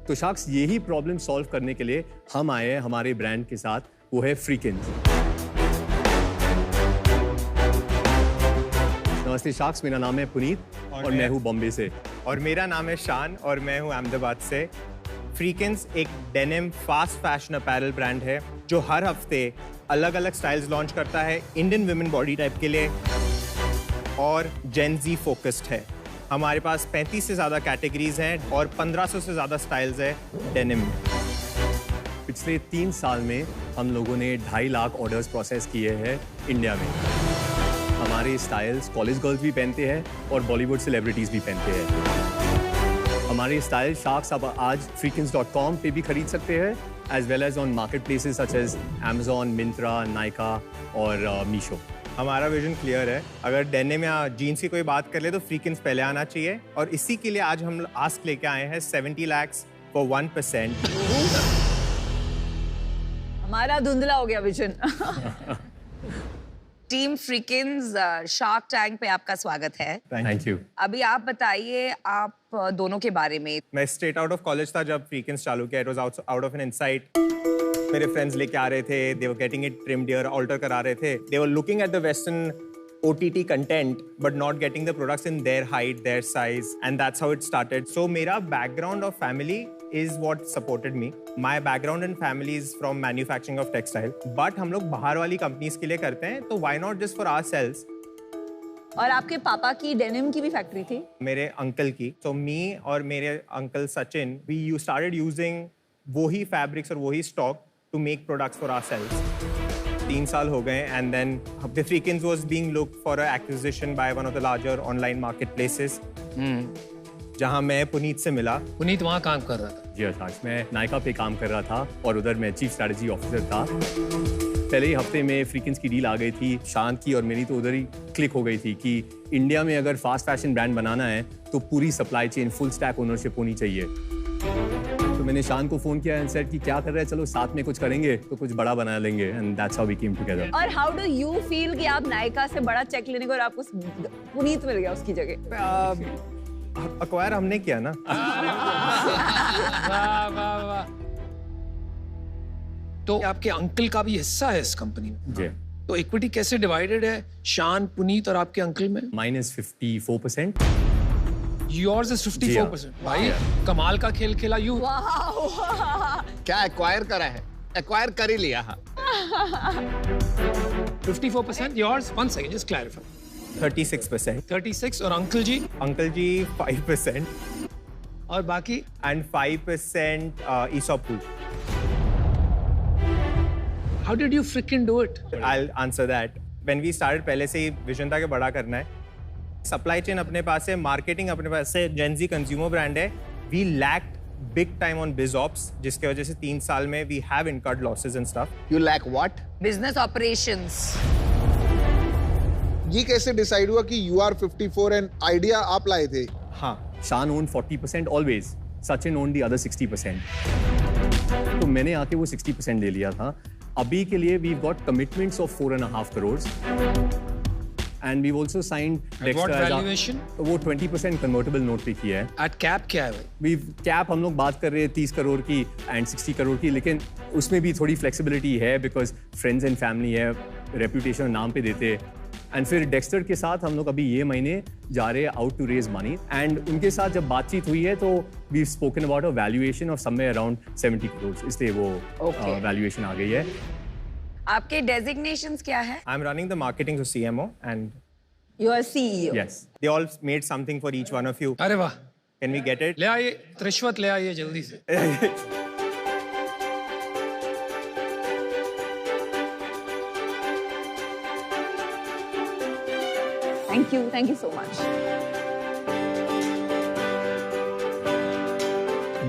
तो शार्क्स यही प्रॉब्लम सॉल्व करने के लिए हम आए हैं हमारे ब्रांड के साथ, वो है फ्रीकिन्स। नमस्ते शार्क्स, मेरा नाम है पुनीत और मैं हूँ बॉम्बे से। और मेरा नाम है शान और मैं हूँ अहमदाबाद से। फ्रीकिन्स एक denim fast fashion apparel brand है जो हर हफ्ते अलग अलग स्टाइल्स लॉन्च करता है इंडियन वुमेन बॉडी टाइप के लिए और जेन ज़ी फोकस्ड है। हमारे पास 35 से ज़्यादा कैटेगरीज हैं और 1500 से ज़्यादा स्टाइल्स है डेनिम। पिछले 3 साल में हम लोगों ने 2.5 लाख ऑर्डर्स प्रोसेस किए हैं इंडिया में। हमारे स्टाइल्स कॉलेज गर्ल्स भी पहनते हैं और बॉलीवुड सेलिब्रिटीज़ भी पहनते हैं। हमारे स्टाइल शार्क्स आप आज freakins.com पे भी खरीद सकते हैं as well as on market places such as Amazon, Myntra, Nykaa और मीशो। हमारा विजन क्लियर है, अगर डेनिम या जीन्स की कोई बात कर ले तो फ्रीकिन्स पहले आना चाहिए और इसी के लिए आज हम आस्क लेके आए हैं 70 lakhs for 1%। हमारा धुंधला हो गया विजन। टीम फ्रीकिन्स शार्क टैंक पे आपका स्वागत है। Thank you. अभी आप बताइए आप दोनों के बारे में। मैं स्ट्रेट आउट ऑफ कॉलेज था जब फ्रीकिन्स चालू किया। It was out of an insight. मेरे फ्रेंड्स लेके आ रहे थे, they were getting it trimmed here, alter करा रहे थे। They were looking at the western OTT content but not getting the products in their height, their size, and that's how it started. So मेरा background of family is what supported me. My background and family is from manufacturing of textile. But हम लोग बाहर वाली companies के लिए करते हैं, तो why not just for ourselves? और आपके पापा की डेनिम की भी फैक्ट्री थी? मेरे अंकल की। So me और मेरे uncle Sachin, we started using वही fabrics और वही stock to make products for ourselves. 3 साल हो गए and then the Freakins was being looked for an acquisition by one of the larger online marketplaces. जहाँ मैं पुनीत से मिला। पुनीत वहाँ काम कर रहा था? जी आकाश, मैं नाइका पे काम कर रहा था और उधर मैं चीफ स्ट्रेटजी ऑफिसर था। पहले ही हफ्ते में फ्रीकिन्स की डील आ गई थी शांत की और मेरी, तो उधर ही क्लिक हो गई थी कि इंडिया में अगर फास्ट फैशन ब्रांड बनाना है तो पूरी supply chain full stack ownership होनी चाहिए। तो मैंने शान को फोन किया एंड सेड कि क्या कर रहे हैं, चलो साथ में कुछ करेंगे तो कुछ बड़ा बना लेंगे and that's how we came together. और हाउ डू यू फील कि आप नायका से बड़ा चेक लेने को और आपको पुनीत मिल गया उसकी जगह? अक्वायर हमने किया ना। वाह वाह वाह। तो आपके अंकल का भी हिस्सा है इस कंपनी में? जी। तो इक्विटी कैसे डिवाइडेड है शान, पुनीत और आपके अंकल में? -54%। Yours is 54%। भाई कमाल का खेल खेला यू। क्या एक्वायर करा है? एक्वायर कर ही लिया। हाँ। 54% yours। One second, just clarify। 36%। 36 और अंकल जी? अंकल जी 5%। और बाकी? And 5% ESOP pool। How did you freaking do it? I'll answer that. When we started, पहले से ही विजन था कि बड़ा करना है। सप्लाई चेन अपने पास है, मार्केटिंग अपने पास है, जेनजी कंज्यूमर ब्रांड है। We lacked big time on biz ops, जिसके वजह से 3 साल में we have incurred losses and stuff. You lack what? Business operations. ये कैसे डिसाइड हुआ कि you are 54 एंड आइडिया आप लाए थे? हाँ, शान own 40% always, Sachin own the other 60%। तो मैंने आके वो 60% ले लिया था। अभी के लिए we got commitments of 4.5 crore and we've also signed Dexter। What valuation? वो 20% convertible note पे किया है। At cap क्या है भाई? We've cap हम लोग बात कर रहे हैं 30 करोड़ की and 60 करोड़ की, लेकिन उसमें भी थोड़ी flexibility है because friends and family है, reputation नाम पे देते हैं। एंड फिर डेक्स्टर के साथ हम लोग अभी ये महीने जा रहे हैं out to raise money and उनके साथ जब बातचीत हुई है तो we spoken about a valuation of somewhere around 70 crore, इसलिए वो वैल्यूएशन आ गई है। आपके डेजिग्नेशंस क्या है? I'm running the marketing to CMO and you are CEO। Yes, they all made something for each one of you। अरे वाह, can we get it? ले आइए रिश्वत, ले आइए जल्दी से। Thank you so much।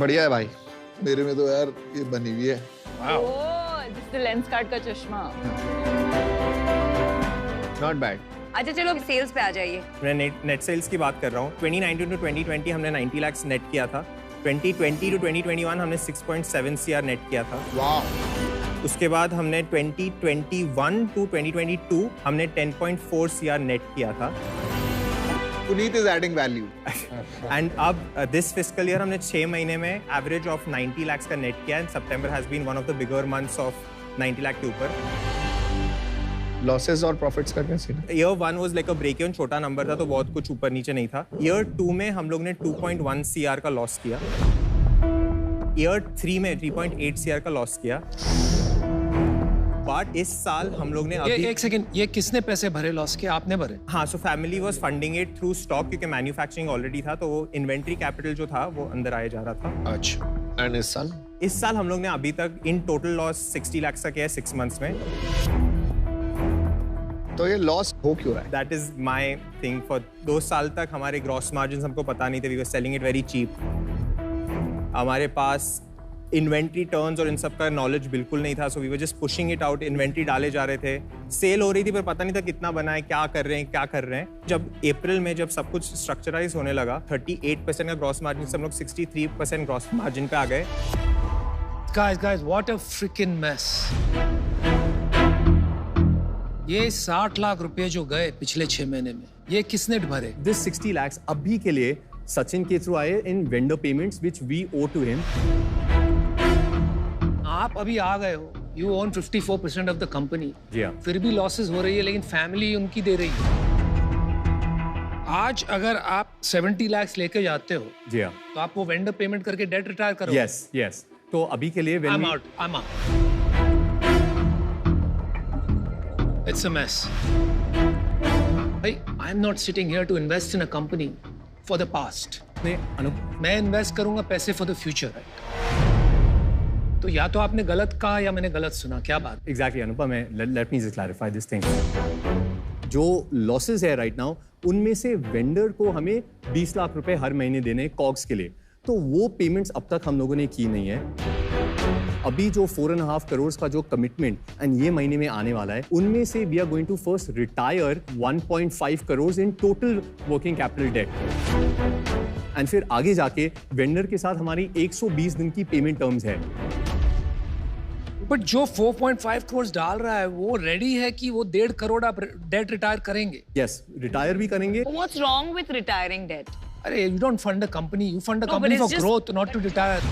बढ़िया है भाई, मेरे में तो यार ये बनी हुई है। जिससे लेंस कार्ड का चश्मा। Not bad. अच्छा चलो सेल्स पे आ जाइए। मैं नेट सेल्स की बात कर रहा हूँ। 2019 to 2020 हमने 90 lakhs नेट किया था। 2020 to 2021 हमने 6.7 CR नेट किया था। वाह। उसके बाद हमने 2021 टू 2022 हमने 10.4 CR नेट किया था। Puneet is adding value. And अब दिस फिस्कल ईयर हमने 6 महीने में एवरेज ऑफ 90 lakhs का नेट किया and September has been one of the bigger months of 90 lakh के ऊपर। लॉसेस और प्रॉफिट्स का कैसे? Year 1 was like a break even, छोटा नंबर था तो बहुत कुछ ऊपर नीचे नहीं था। ईयर 2 में हम लोग ने 2.1 CR का लॉस किया। ईयर 3 में 3.8 CR का लॉस किया। बट इस साल हम लोग ने अभी एक सेकंड, ये किसने पैसे भरे लॉस के? आपने भरे? हाँ, so family was funding it through stock, क्योंकि मैन्युफैक्चरिंग ऑलरेडी था तो वो इन्वेंट्री कैपिटल जो था वो अंदर आया जा रहा था। अच्छा। एंड इस साल हम लोग ने अभी तक इन टोटल लॉस 60 lakhs का किया है 6 months में। तो ये लॉस हो क्यों रहा है? That is my thing. For 2 साल तक हमारे ग्रॉस मार्जिन हमको पता नहीं थे, we were selling it very cheap. हमारे पास इन्वेंट्री टर्न्स और इन सब का नॉलेज बिल्कुल नहीं था, so we were just pushing it out. Inventory डाले जा रहे थे, सेल हो रही थी पर पता नहीं था कितना बना है, क्या कर रहे हैं। जब अप्रैल में जब सब कुछ स्ट्रक्चराइज होने लगा, 38% का ग्रॉस मार्जिन से हम लोग 63% ग्रॉस मार्जिन पे आ गए। Guys, what a freaking mess. ये 60 लाख रुपए जो गए पिछले 6 महीने में, ये किसने भरे? This 60 lakhs अभी के लिए सचिन के थ्रू आए इन vendor payments which we owe to him. आप अभी आ गए हो, you own 54% of the company. जी हाँ। फिर भी लॉसेस हो रही है, लेकिन फैमिली उनकी दे रही है। आज अगर आप 70 lakhs लेके जाते हो, जी हाँ, तो आप वो वेंडर पेमेंट करके डेट रिटायर करोगे? Yes. तो अभी के लिए I'm out. It's a mess. I'm not sitting here to invest in a company for the past. मैं इन्वेस्ट करूंगा पैसे for the future. तो या तो आपने गलत कहा या मैंने गलत सुना, क्या बात? Exactly, Anupam, let me just clarify this thing. जो लॉसेस है राइट नाउ, उनमें से वेंडर को हमें 20 लाख रुपए हर महीने देने कॉग्स के लिए, तो वो पेमेंट्स अब तक हम लोगों ने की नहीं है। अभी जो 4.5 करोड़ का जो कमिटमेंट एंड ये महीने में आने वाला है, उनमें से we are going to first retire 1.5 crore in total working capital debt, and फिर आगे जाके वेंडर के साथ हमारी 120 दिन की पेमेंट टर्म्स है। बट जो 4.5 करोड़ डाल रहा है वो रेडी है कि वो 1.5 करोड़ आप डेट रिटायर करेंगे? यस, रिटायर भी करेंगे। What's wrong with retiring debt? अरे you don't fund a company, you fund a company for growth, not to retire.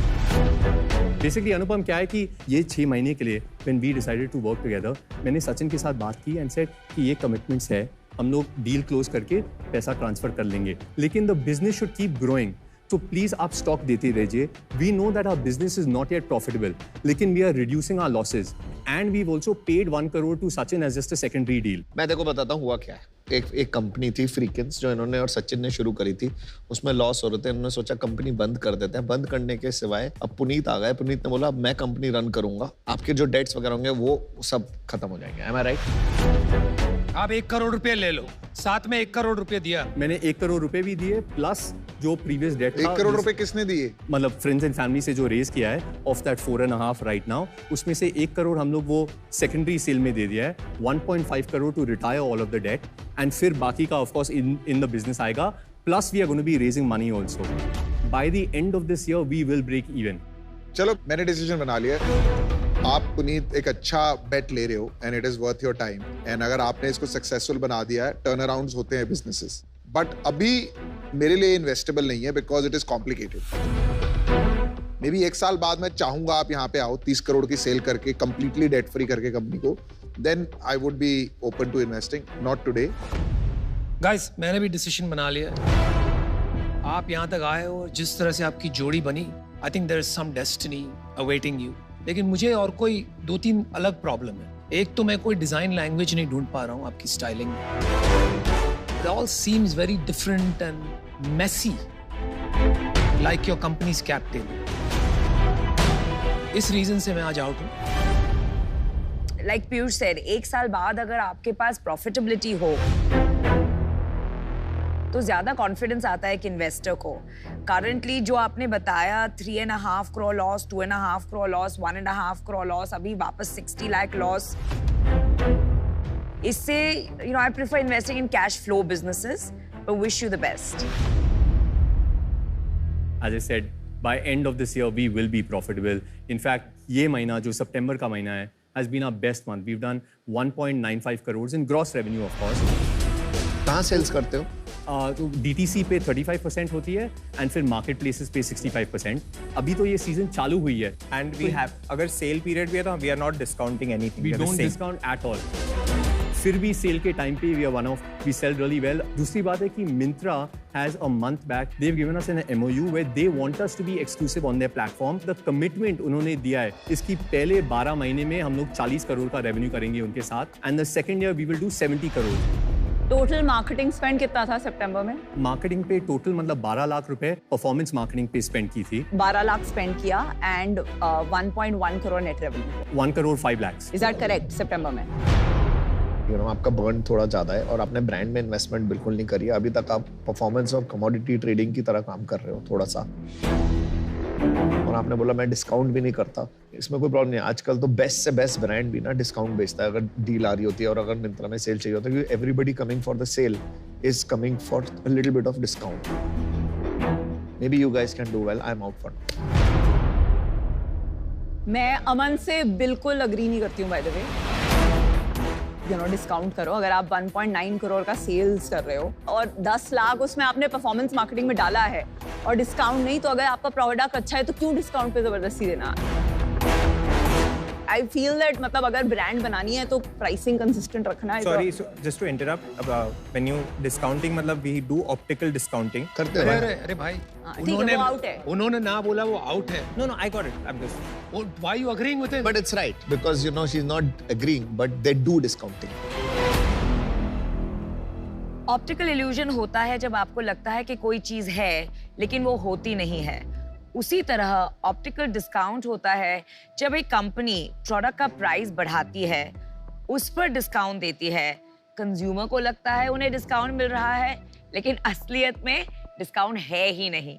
Basically Anupam क्या है कि ये 6 महीने के लिए when we decided to work together, मैंने सचिन के साथ बात की एंड सेड कि ये कमिटमेंट्स है, हम लोग डील क्लोज करके पैसा ट्रांसफर कर लेंगे, लेकिन the business should keep growing, तो प्लीज आप स्टॉक देते रहिए। We know that our business is not yet profitable, लेकिन we are reducing our losses and we also paid 1 crore to Sachin as just a secondary deal. मैं देखो बताता हूँ हुआ क्या है। एक कंपनी थी फ्रीकेंस, जो इन्होंने और सचिन ने शुरू करी थी, उसमें लॉस हो रहे थे। इन्होंने सोचा कंपनी बंद कर देते हैं। बंद करने के सिवाय अब पुनीत आ गए। पुनीत ने बोला अब मैं कंपनी रन करूंगा, आपके जो डेट्स वगैरह होंगे वो सब खत्म हो जाएंगे। एम आई राइट? आप 1 करोड़ रुपए ले लो, साथ में 1 करोड़ रुपए दिया। मैंने 1 करोड़ रुपए भी दिए, प्लस जो प्रीवियस डेट था 1 करोड़ रुपए किसने दिए? मतलब फ्रेंड्स एंड फैमिली से जो रेज किया है, ऑफ दैट 4.5 राइट नाउ, उसमें से 1 करोड़ हम लोग वो सेकेंडरी सेल में दे दिया है, 1.5 crore to retire all of the debt, and फिर बाकी का of course in the business आएगा, plus we are going to be raising money also. By the end of this year we will break even. चलो, मैंने डिसीजन बना लिया। आप पुनीत एक अच्छा बेट ले रहे हो and it is worth your time, and अगर आपने इसको सक्सेसफुल बना दिया है, टर्न अराउंड्स होते हैं बिजनेसेस, बट अभी मेरे लिए इन्वेस्टेबल नहीं है because it is complicated. May be 1 साल बाद मैं चाहूंगा आप यहाँ पे आओ 30 करोड़ की सेल करके, कंप्लीटली डेट फ्री करके कंपनी को, then I would be open to investing, not today. Guys, मैंने भी डिसीजन बना लिया। आप यहाँ तक आए हो, जिस तरह से आपकी जोड़ी बनी, I think there is some destiny awaiting you. लेकिन मुझे और कोई 2-3 अलग प्रॉब्लम है। एक तो मैं कोई डिजाइन लैंग्वेज नहीं ढूंढ पा रहा हूँ आपकी स्टाइलिंग में। It all seems very different and messy, like your company's cap table. इस रीजन से मैं आज आउट हूँ। Like Piyush said, 1 साल बाद अगर आपके पास प्रॉफिटेबिलिटी हो तो ज्यादा कॉन्फिडेंस आता है एक इन्वेस्टर को। करंटली जो आपने बताया 3.5 crore loss, 2.5 crore loss, 1.5 crore loss, अभी वापस 60 लाख लॉस, इससे I prefer investing in cash flow businesses, but wish you the best. As I said, by end of this year we will be profitable. In fact, ये महीना जो सितंबर का महीना है has been our best month. We've done 1.95 crores in gross revenue, of course. कहाँ सेल्स करते हो? तो DTC पे 35% होती है and फिर मार्केट प्लेसेस पे 65%. अभी तो ये सीजन चालू हुई है. And we have, अगर सेल पीरियड भी है तो we are not discounting anything. We don't discount at all. फिर भी सेल के टाइम पे we sell really well. दूसरी बात है कि Myntra has a month back, they've given us an MOU where they want us to be exclusive on their platform. The commitment उन्होंने दिया है, इसकी पहले 12 महीने में हम लोग 40 करोड़ का रेवेन्यू करेंगे उनके साथ, and the second year we will do 70 crore. Total marketing spend कितना था सितंबर में? मार्केटिंग पे टोटल मतलब 12 लाख रुपए परफॉर्मेंस मार्केटिंग पे स्पेंड की थी. 12 लाख स्पेंड किया and 1.1 crore net revenue. 1 crore 5 lakh. Is that correct? सितंबर में आपका बर्न थोड़ा ज्यादा है और आपने ब्रांड में इन्वेस्टमेंट बिल्कुल नहीं करी है. अभी तक आप परफॉर्मेंस और कमोडिटी ट्रेडिंग की तरह काम कर रहे हो थोड़ा सा, और आपने बोला मैं डिस्काउंट भी नहीं करता. इसमें कोई प्रॉब्लम नहीं है. आजकल तो बेस्ट से बेस्ट ब्रांड भी ना डिस्काउंट बेचता है अगर डील आ रही होती है, और अगर मिंत्रा में सेल चाहिए होता है, क्योंकि everybody coming for the sale is coming for a little bit of discount. Maybe you guys can do well. I am out for. मैं अमन से बिल्कुल अग्री नहीं करती हूँ. बाय द वे, डिस्काउंट करो. अगर आप 1.9 करोड़ का सेल्स कर रहे हो और 10 लाख उसमें आपने परफॉर्मेंस मार्केटिंग में डाला है और डिस्काउंट नहीं, तो अगर आपका प्रोडक्ट अच्छा है तो क्यों डिस्काउंट पे जबरदस्ती देना? I feel that मतलब अगर ब्रांड बनानी है तो प्राइसिंग कंसिस्टेंट रखना है. Sorry, so just to interrupt, when you discounting मतलब we do optical discounting. करते हैं. अरे भाई, उन्होंने ना बोला वो आउट है. No, I got it. I'm just. Why you agreeing with it? But it's right because she's not agreeing, but they do discounting. Optical illusion होता है जब आपको लगता है कि कोई चीज है लेकिन वो होती नहीं है. उसी तरह ऑप्टिकल डिस्काउंट होता है जब एक कंपनी प्रोडक्ट का प्राइस बढ़ाती है, उस पर डिस्काउंट देती है. कंज्यूमर को लगता है उन्हें डिस्काउंट मिल रहा है, लेकिन असलियत में डिस्काउंट है ही नहीं.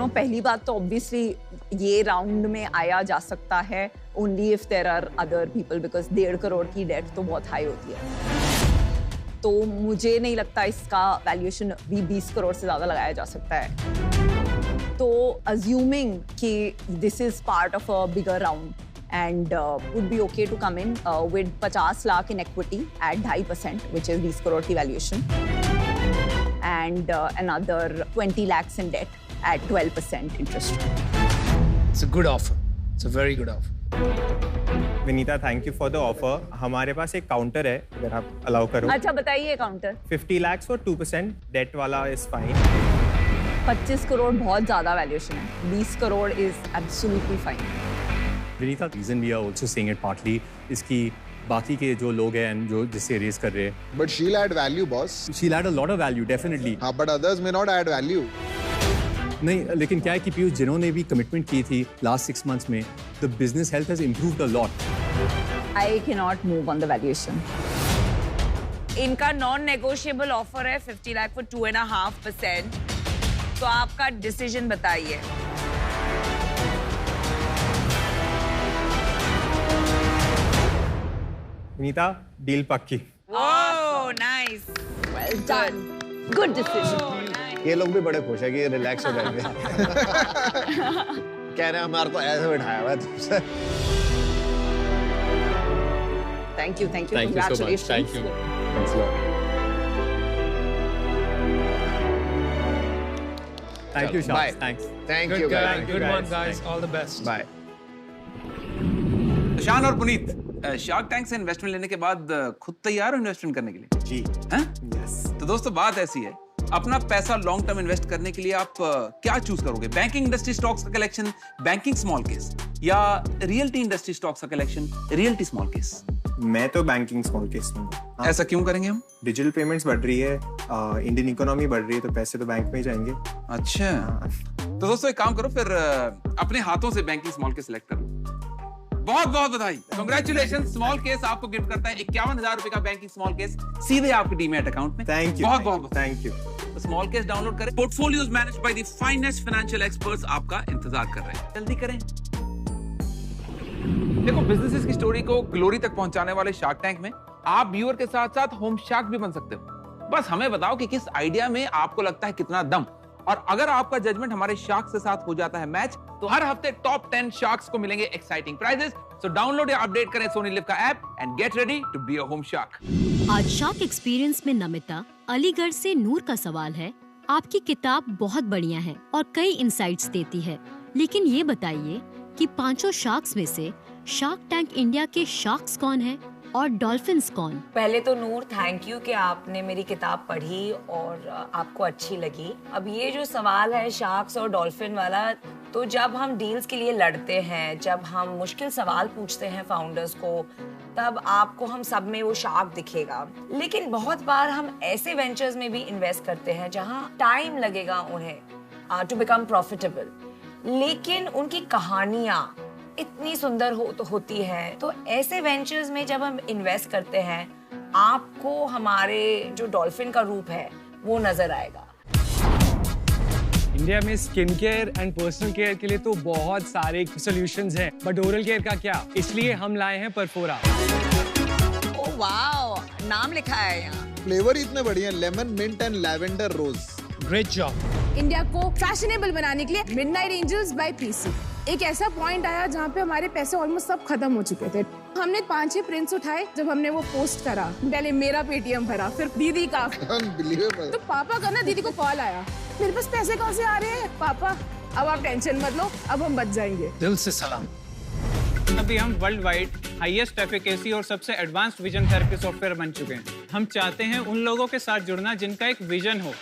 पहली बात तो ऑब्वियसली ये राउंड में आया जा सकता है only if there are other people, because 1.5 crore की डेट तो बहुत हाई होती है. तो मुझे नहीं लगता इसका वैल्यूएशन भी 20 करोड़ से ज्यादा लगाया जा सकता है. तो अज्यूमिंग कि this is part of a bigger round and would be okay to come in with 50 lakh in equity at 2.5%, which is 20 crore की valuation, and another 20 lakhs in debt at 12% interest. It's a good offer. It's a very good offer. Vinita, thank you for the offer. हमारे पास एक काउंटर है अगर आप अलाउ करो. अच्छा बताइए काउंटर. 50 lakhs और 2% डेट वाला इज फाइन. 25 करोड़ बहुत ज्यादा वैल्यूएशन है. 20 crore is absolutely fine. Vinita, reason we are also saying it partly इसकी बाकी के जो लोग हैं जो जिससे रेस कर रहे हैं. But she'll add value boss. She'll add a lot of value definitely. हां, but others may not add value. नहीं, लेकिन क्या है कि पीयूष जिन्होंने भी कमिटमेंट की थी लास्ट 6 months में, the business health has improved a lot. I can not move on the valuation. इनका नॉन नेगोशिएबल ऑफर है 50 लाख फॉर 2.5%. तो आपका डिसीजन बताइए. विनीता, डील पक्की. Oh nice, well done, good decision. ये लोग भी बड़े खुश है कि ये रिलैक्स हो जाएंगे. कह रहे हैं हमारे को ऐसे बिठाया हुआ है तुमसे. Thank you so much. Thank you. Thanks a lot. Thank you, Shah. Thanks. Thank you guys. Good one guys. All the best. Bye. शान और पुनीत, शार्क टैंक से इन्वेस्टमेंट लेने के बाद खुद तैयार हो इन्वेस्टमेंट करने के लिए? जी. हैं? Yes. तो दोस्तों बात ऐसी है, अपना पैसा लॉन्ग टर्म इन्वेस्ट करने के लिए आप क्या चूज करोगे? बैंकिंग इंडस्ट्री स्टॉक्स का कलेक्शन, बैंकिंग स्मॉल केस, या रियल्टी इंडस्ट्री स्टॉक्स का कलेक्शन, रियल्टी स्मॉल केस? मैं तो बैंकिंग स्मॉल केस लूंगा. ऐसा क्यों करेंगे हम? डिजिटल पेमेंट्स बढ़ रही है, इंडियन इकोनॉमी बढ़ रही है, तो पैसे तो बैंक में ही जाएंगे. अच्छा. तो दोस्तों एक काम करो फिर, अपने हाथों से बैंकिंग स्मॉल केस सिलेक्ट करो. बहुत बहुत बधाई, कांग्रेचुलेशन. स्मॉल केस आपको गिफ्ट करता है 51,000 रुपए का बैंकिंग स्मॉल केस सीधे आपके डीमैट अकाउंट में. Thank you. बहुत बहुत थैंक यू. तो स्मॉल केस डाउनलोड करें. Portfolios managed by the finest financial experts आपका इंतजार कर रहे हैं. जल्दी करें. देखो, बिजनेसेस की स्टोरी को ग्लोरी तक पहुंचाने वाले शार्क टैंक में आप व्यूअर के साथ साथ होम शार्क भी बन सकते हो. बस हमें बताओ कि किस आइडिया में आपको लगता है कितना दम, और अगर आपका जजमेंट हमारे शार्क्स के साथ हो जाता है मैच, तो हर हफ्ते टॉप 10 शार्क्स को मिलेंगे एक्साइटिंग प्राइजेस। सो डाउनलोड या अपडेट करें सोनी लिव का app and get ready to be a home shark. आज शार्क एक्सपीरियंस में नमिता अलीगढ़ से नूर का सवाल है, आपकी किताब बहुत बढ़िया है और कई इंसाइट्स देती है, लेकिन ये बताइए कि 5 शार्क्स में से शार्क टैंक इंडिया के शार्क्स कौन है और डॉल्फिन्स कौन? पहले तो नूर थैंक यू कि आपने मेरी किताब पढ़ी और आपको अच्छी लगी। अब ये जो सवाल है शार्क्स और डॉल्फिन वाला, तो जब हम डील्स के लिए लड़ते हैं, जब हम मुश्किल सवाल पूछते हैं फाउंडर्स को, तब आपको हम सब में वो शार्क दिखेगा। लेकिन बहुत बार हम ऐसे वेंचर्स में भी इन्वेस्ट करते हैं जहाँ टाइम लगेगा उन्हें टू बिकम प्रॉफिटेबल, लेकिन उनकी कहानियाँ इतनी सुंदर होती है। तो ऐसे वेंचर्स में जब हम इन्वेस्ट करते हैं, आपको हमारे जो डॉल्फिन का रूप है वो नजर आएगा। इंडिया में skin care and personal care के लिए तो बहुत सारे सॉल्यूशंस हैं, बट ओरल केयर का क्या? इसलिए हम लाए हैं परफोरा। ओह वाओ, नाम लिखा है यहाँ। फ्लेवर इतने बढ़िया, lemon, mint and lavender rose. Great job. India को फैशनेबल बनाने के लिए मिडनाइट एंजल्स बाय पीसी एक ऐसा पॉइंट आया जहाँ पे हमारे पैसे ऑलमोस्ट सब खत्म हो चुके थे। हमने 5-6 प्रिंट्स उठाए, जब हमने वो पोस्ट करा, पहले मेरा पेटीएम भरा, फिर दीदी का, तो पापा का ना दीदी को कॉल आया, मेरे पास पैसे कहाँ से आ रहे हैं पापा, अब आप टेंशन मत लो, अब हम बच जाएंगे। दिल से सलाम। अभी हम वर्ल्ड वाइड हाईएस्ट एफिकेसी और सबसे एडवांस्ड विजन थेरेपी सॉफ्टवेयर बन चुके हैं। हम चाहते हैं उन लोगों के साथ जुड़ना जिनका एक विजन हो।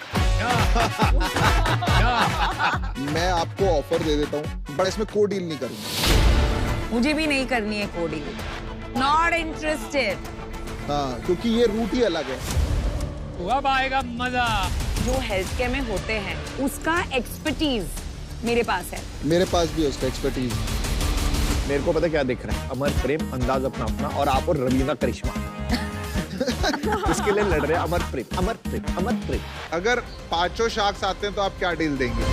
मैं आपको ऑफर दे देता हूँ, बट इसमें को डील नहीं करूँगा। मुझे भी नहीं करनी है को डील, नॉट इंटरेस्टेड। हाँ, क्योंकि ये रूट ही अलग है। अब आएगा मजा। जो हेल्थ केयर में होते हैं उसका एक्सपर्टीज मेरे पास है। मेरे पास भी है उसका एक्सपर्टीज। मेरे को पता क्या दिख रहा है, अमर प्रेम, अंदाज अपना अपना, और आप और रवीना करिश्मा इसके लिए लड़ रहे हैं। अमर प्रेम, अमर प्रेम, अमर प्रेम। अगर 5 शार्क्स आते हैं तो आप क्या डील देंगे?